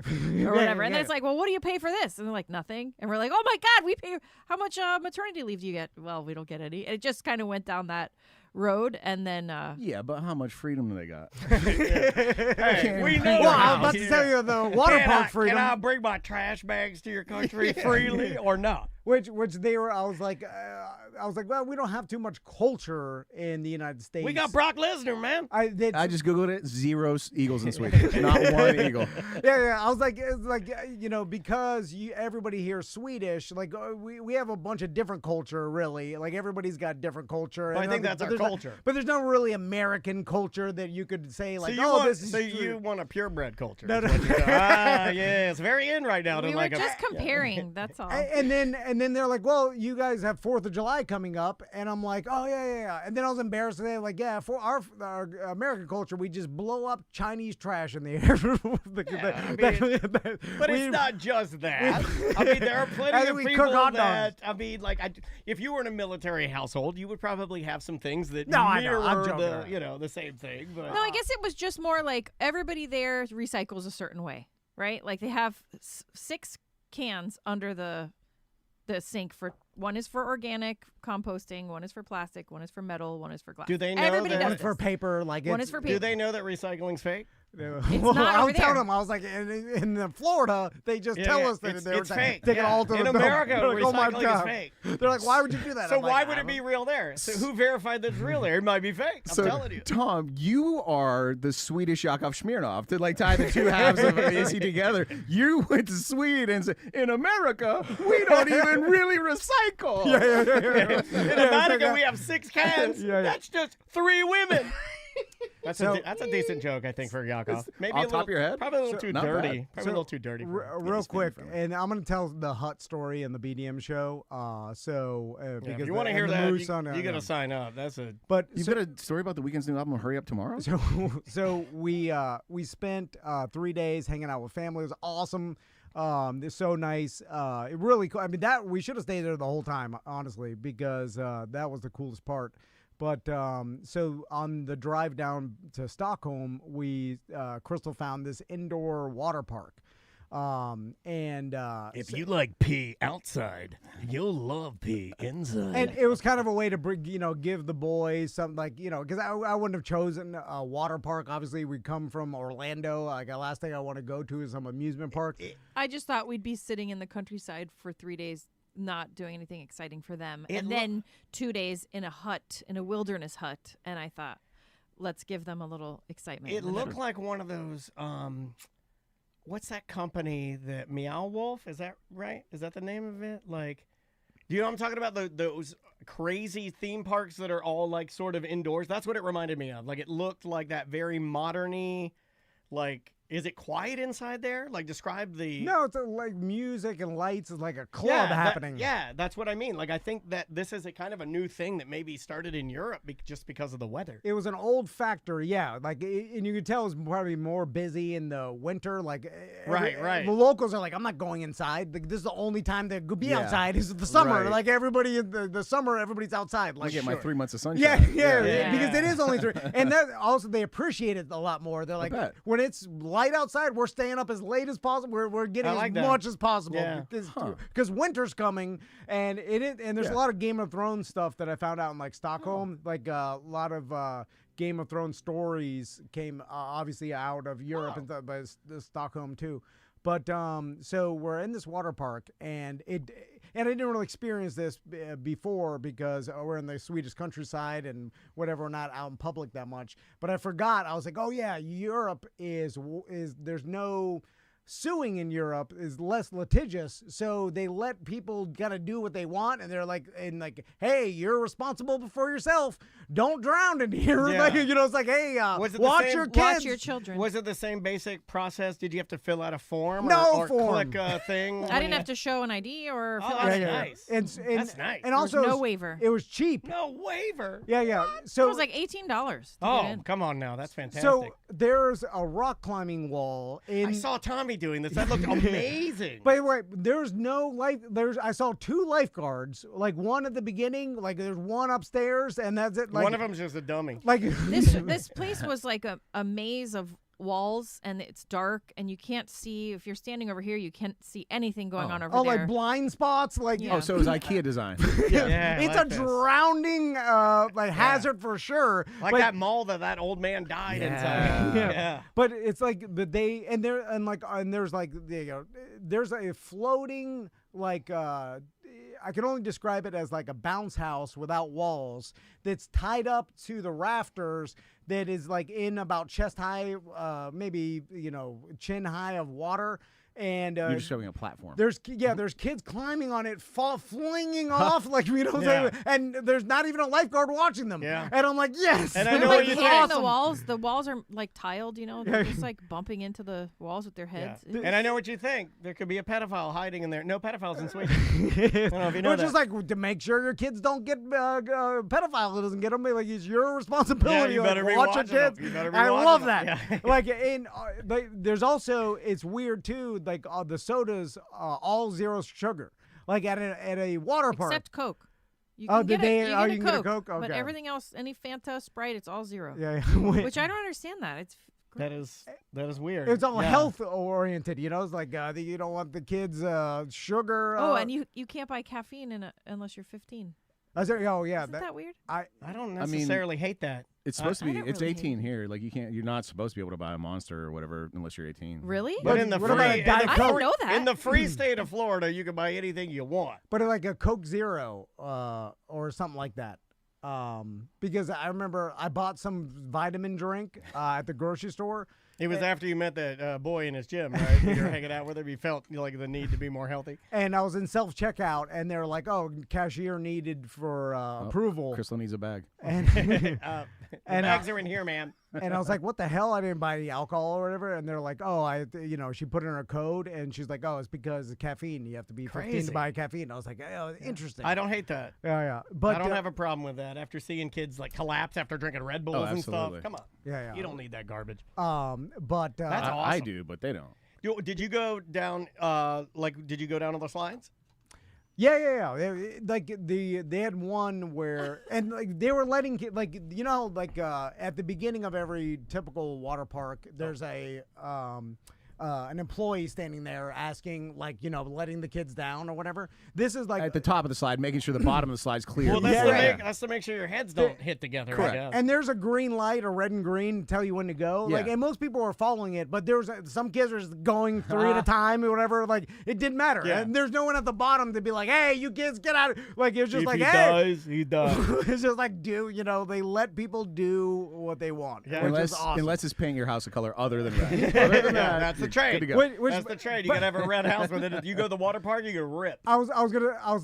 or whatever. And then it's like, well, what do you pay for this? And they're like, nothing. And we're like, oh my God, we pay. How much maternity leave do you get? Well, we don't get any. And it just kind of went down that road, and then
yeah, but how much freedom do they got?
Hey, we know.
well, I was about to tell you the water park freedom.
Can I bring my trash bags to your country freely or not?
Which they were. I was like, well, we don't have too much culture in the United States.
We got Brock Lesnar, man.
I just googled it. 0 eagles in Sweden. Not one eagle.
Yeah. I was like, it's like because everybody here is Swedish. Like we have a bunch of different culture, really. Like everybody's got different culture.
Well, I think that's our culture.
But there's no really American culture that you could say like,
you want a purebred culture.
No.
Yeah, it's very in right now.
we were just comparing. That's all.
And then they're like, well, you guys have 4th of July coming up, and I'm like, oh yeah. And then I was embarrassed. They're like, yeah, for our American culture, we just blow up Chinese trash in the air.
But it's not just that. I mean, there are plenty of people that. I mean, like, if you were in a military household, you would probably have some things that mirror the same thing. But
no, I guess it was just more like everybody there recycles a certain way, right? Like they have 6 cans under the sink for. One is for organic composting, one is for plastic, one is for metal, one is for glass.
Do they know
everybody
that
does
One is for
this.
paper. Like
One is for paper.
Do they know that recycling's fake?
Well,
not
I
over
was telling
there.
them, I was like, in Florida, they just tell us that
it's fake.
Take it all to
in
the
America,
dump. Like, oh my
recycling
God.
is fake.
They're like, why would you do that?
So
I'm like,
why
I
would it
don't
be real there? So who verified that it's real there? It might be fake. I'm
So,
telling you.
Tom, you are the Swedish Yakov Smirnoff to like tie the two halves of AC together. You went to Sweden and said, in America, we don't even really recycle.
Yeah.
In America, we have 6 cans.
Yeah.
That's just 3 women. That's a decent joke, I think, for Yakov. Maybe
off
a
top
little,
of your head?
Probably a little too
not
dirty.
bad.
Probably a little too dirty. for him.
Real quick, and I'm going to tell the Hut story in the BDM show.
Yeah,
Because
if you want to hear
the
that,
moose on,
you got to sign up. That's a.
But
You've got a story about the Weeknd's new album, Hurry Up Tomorrow?
So we spent 3 days hanging out with family. It was awesome. It's so nice. It really cool. I mean, that we should have stayed there the whole time, honestly, because that was the coolest part. But so on the drive down to Stockholm, Crystal found this indoor water park.
If you like pee outside, you'll love pee inside.
And it was kind of a way to bring, give the boys something like, because I wouldn't have chosen a water park. Obviously, we come from Orlando. Like the last thing I want to go to is some amusement park.
I just thought we'd be sitting in the countryside for 3 days, not doing anything exciting for them, and then 2 days in a wilderness hut. And I thought, let's give them a little excitement.
It looked like one of those. What's that company that Meow Wolf? Is that right? Is that the name of it? Like, do you know what I'm talking about? Those crazy theme parks that are all like sort of indoors. That's what it reminded me of. Like it looked like that very modern-y, like Is it quiet inside there? Like, describe the.
No, it's like music and lights. It's like a club happening.
That's what I mean. Like, I think that this is a kind of a new thing that maybe started in Europe just because of the weather.
It was an old factory, yeah. Like, and you could tell it was probably more busy in the winter. Like,
Right.
The locals are like, I'm not going inside. Like, this is the only time they could be outside is the summer.
Right.
Like, everybody in the summer, everybody's outside. Like,
I get my 3 months of sunshine.
Yeah, because it is only 3. And that also they appreciate it a lot more. They're like,
bet.
when it's light outside, we're staying up as late as possible. We're getting
like
as
that.
much as possible
Yeah.
because winter's coming, and there's a lot of Game of Thrones stuff that I found out in like Stockholm. Like a lot of Game of Thrones stories came obviously out of Europe but Stockholm too. But so we're in this water park, and I didn't really experience this before because we're in the Swedish countryside and whatever, we're not out in public that much. But I forgot. I was like, oh yeah, Europe is there's no suing in Europe, is less litigious, so they let people gotta do what they want, and they're like, hey, you're responsible for yourself. Don't drown in here.
Yeah.
Like, it's like, hey, watch your kids.
Watch your children.
Was it the same basic process? Did you have to fill out a form?
No
or
form.
click a thing?
I didn't have to show an ID or fill
Oh,
out
that's
anything.
nice.
That's
nice.
And
There was
also,
no waiver.
it was cheap.
No waiver.
Yeah.
It
So
was like $18 to
Oh,
get in.
come on now. That's fantastic.
So there's a rock climbing wall in.
I saw Tommy doing this. That looked amazing.
But wait, there's no life. I saw 2 lifeguards. Like one at the beginning. Like there's one upstairs, and that's it. Like
One of them's just a dummy.
Like
This place was like a maze of walls, and it's dark, and you can't see. If you're standing over here, you can't see anything going on over there.
like blind spots. Like
Yeah.
Oh, so it was IKEA design.
Yeah,
it's
like
a
this.
drowning hazard for sure.
Like
but,
that mall that old man died inside. Yeah.
But it's like there's like there's a floating like I can only describe it as like a bounce house without walls that's tied up to the rafters that is like in about chest high, maybe chin high of water. And
You're just showing a platform.
there's kids climbing on it, flinging off like and there's not even a lifeguard watching them.
Yeah.
And I'm like, yes.
And I
They're
know
like
what you
hitting
think.
the walls. The walls are like tiled, They're just like bumping into the walls with their
Yeah.
heads.
And I know what you think. There could be a pedophile hiding in there. No pedophiles in Sweden. I don't know if you know
Which
that.
is like to make sure your kids don't get pedophile doesn't get them. Like it's your responsibility.
Yeah, you better
like,
be
watch your
watching them.
kids.
You better be
I
watching
love
them.
that.
Yeah.
Like there's also it's weird too. Like the sodas all 0 sugar. Like at a water park.
Except Coke. You
Oh,
can get
did
a,
they-
you
oh,
get
you
a
can get a
Coke,
Coke?
but
Okay.
everything else, any Fanta, Sprite, it's all 0.
Yeah.
Which I don't understand that.
That is weird.
It's all
Yeah.
health oriented, It's like you don't want the kids sugar.
and you can't buy caffeine unless you're 15.
I said, oh yeah,
Isn't that weird?
I don't
I mean,
necessarily hate that.
It's supposed to
I
be.
don't
It's
really
18 here. Like you're not supposed to be able to buy a Monster or whatever unless you're 18.
Really?
But
But
in the
what about a
free,
Diet
I
Coke?
didn't know that.
in the free state of Florida, you can buy anything you want.
But like a Coke Zero or something like that. Because I remember I bought some vitamin drink at the grocery store.
It was after you met that boy in his gym, right? You were hanging out with him. You felt like the need to be more healthy.
And I was in self-checkout, and they were like, oh, cashier needed for approval.
Crystal needs a bag.
And,
The
And,
bags are in here, man.
and I was like, what the hell? I didn't buy any alcohol or whatever. And they're like, oh, she put in her code, and she's like, oh, it's because of caffeine. You have to be 15
Crazy.
to buy caffeine. I was like, oh, interesting.
I don't hate that.
Yeah. But
I don't have a problem with that. After seeing kids like collapse after drinking Red Bulls and stuff,
absolutely.
come on.
Yeah.
You don't need that garbage.
But
That's
I
awesome.
do, but they don't.
Did you go down? Did you go down on the slides?
Yeah. They had one where and like they were letting at the beginning of every typical water park, there's an employee standing there asking letting the kids down or whatever. This is like
At the top of the slide, making sure the bottom of the slide's clear.
Well, that's,
Yeah.
that's to make sure your heads don't hit together.
Correct.
I guess.
and there's a green light, a red and green to tell you when to go.
Yeah.
Like, and most people are following it, but there's some kids are just going 3 at a time or whatever. Like, it didn't matter.
Yeah.
And there's no one at the bottom to be like, "Hey, you kids, get out!" Like, it was just like, "Hey."
he dies.
It's just like, they let people do what they want,
Yeah.
which is awesome.
Unless it's painting your house a color other than red. Other than that,
That's the trade.
Good to go.
That's the trade. You gotta have a red house with it. You go to the water park, you get ripped.
I was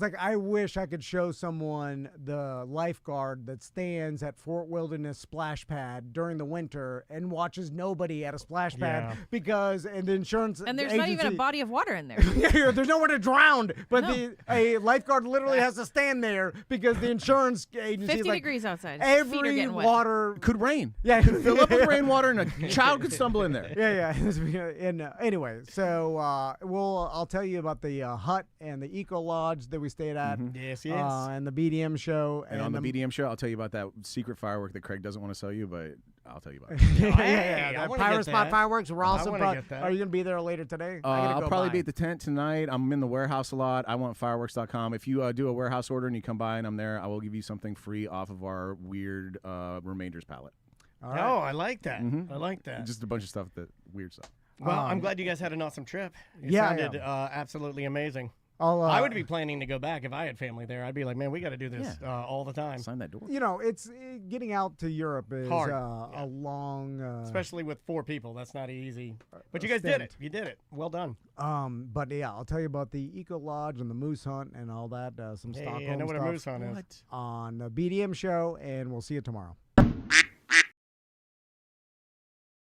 like, I wish I could show someone the lifeguard that stands at Fort Wilderness splash pad during the winter and watches nobody at a splash pad and the insurance
And there's
agency,
not even a body of water in there.
Yeah, there's nowhere to drown, but
No.
a lifeguard literally has to stand there because the insurance agency
50
is like,
degrees outside. Feet are
every
getting wet.
water.
Could rain.
Yeah,
Fill up with rainwater and a child could stumble in there.
Yeah. And anyway, so I'll tell you about the hut and the eco lodge that we stayed at.
Yes.
And the BDM show.
And on the BDM show, I'll tell you about that secret firework that Craig doesn't want to sell you, but I'll tell you about it.
Hey, I
that
wanna
Pirate
get
Spot
that.
fireworks. We're also
wanna get that.
Are you gonna be there later today? I gotta
I'll
go
probably
by.
be at the tent tonight. I'm in the warehouse a lot. I want fireworks.com. If you do a warehouse order and you come by and I'm there, I will give you something free off of our weird remainders palette.
All right.
Oh, I like that. I like that.
Just a bunch of stuff, weird stuff.
Well, I'm glad you guys had an awesome trip. It
Yeah,
sounded absolutely amazing.
I
would be planning to go back if I had family there. I'd be like, man, we got to do this all the time.
Sign that door.
You know, it's getting out to Europe is
Hard.
a long.
Especially with 4 people. That's not easy. But you guys did it. You did it. Well done.
But yeah, I'll tell you about the eco lodge and the moose hunt and all that. Some Stockholm
I know what a
stuff
moose hunt is.
on the BDM show, and we'll see you tomorrow.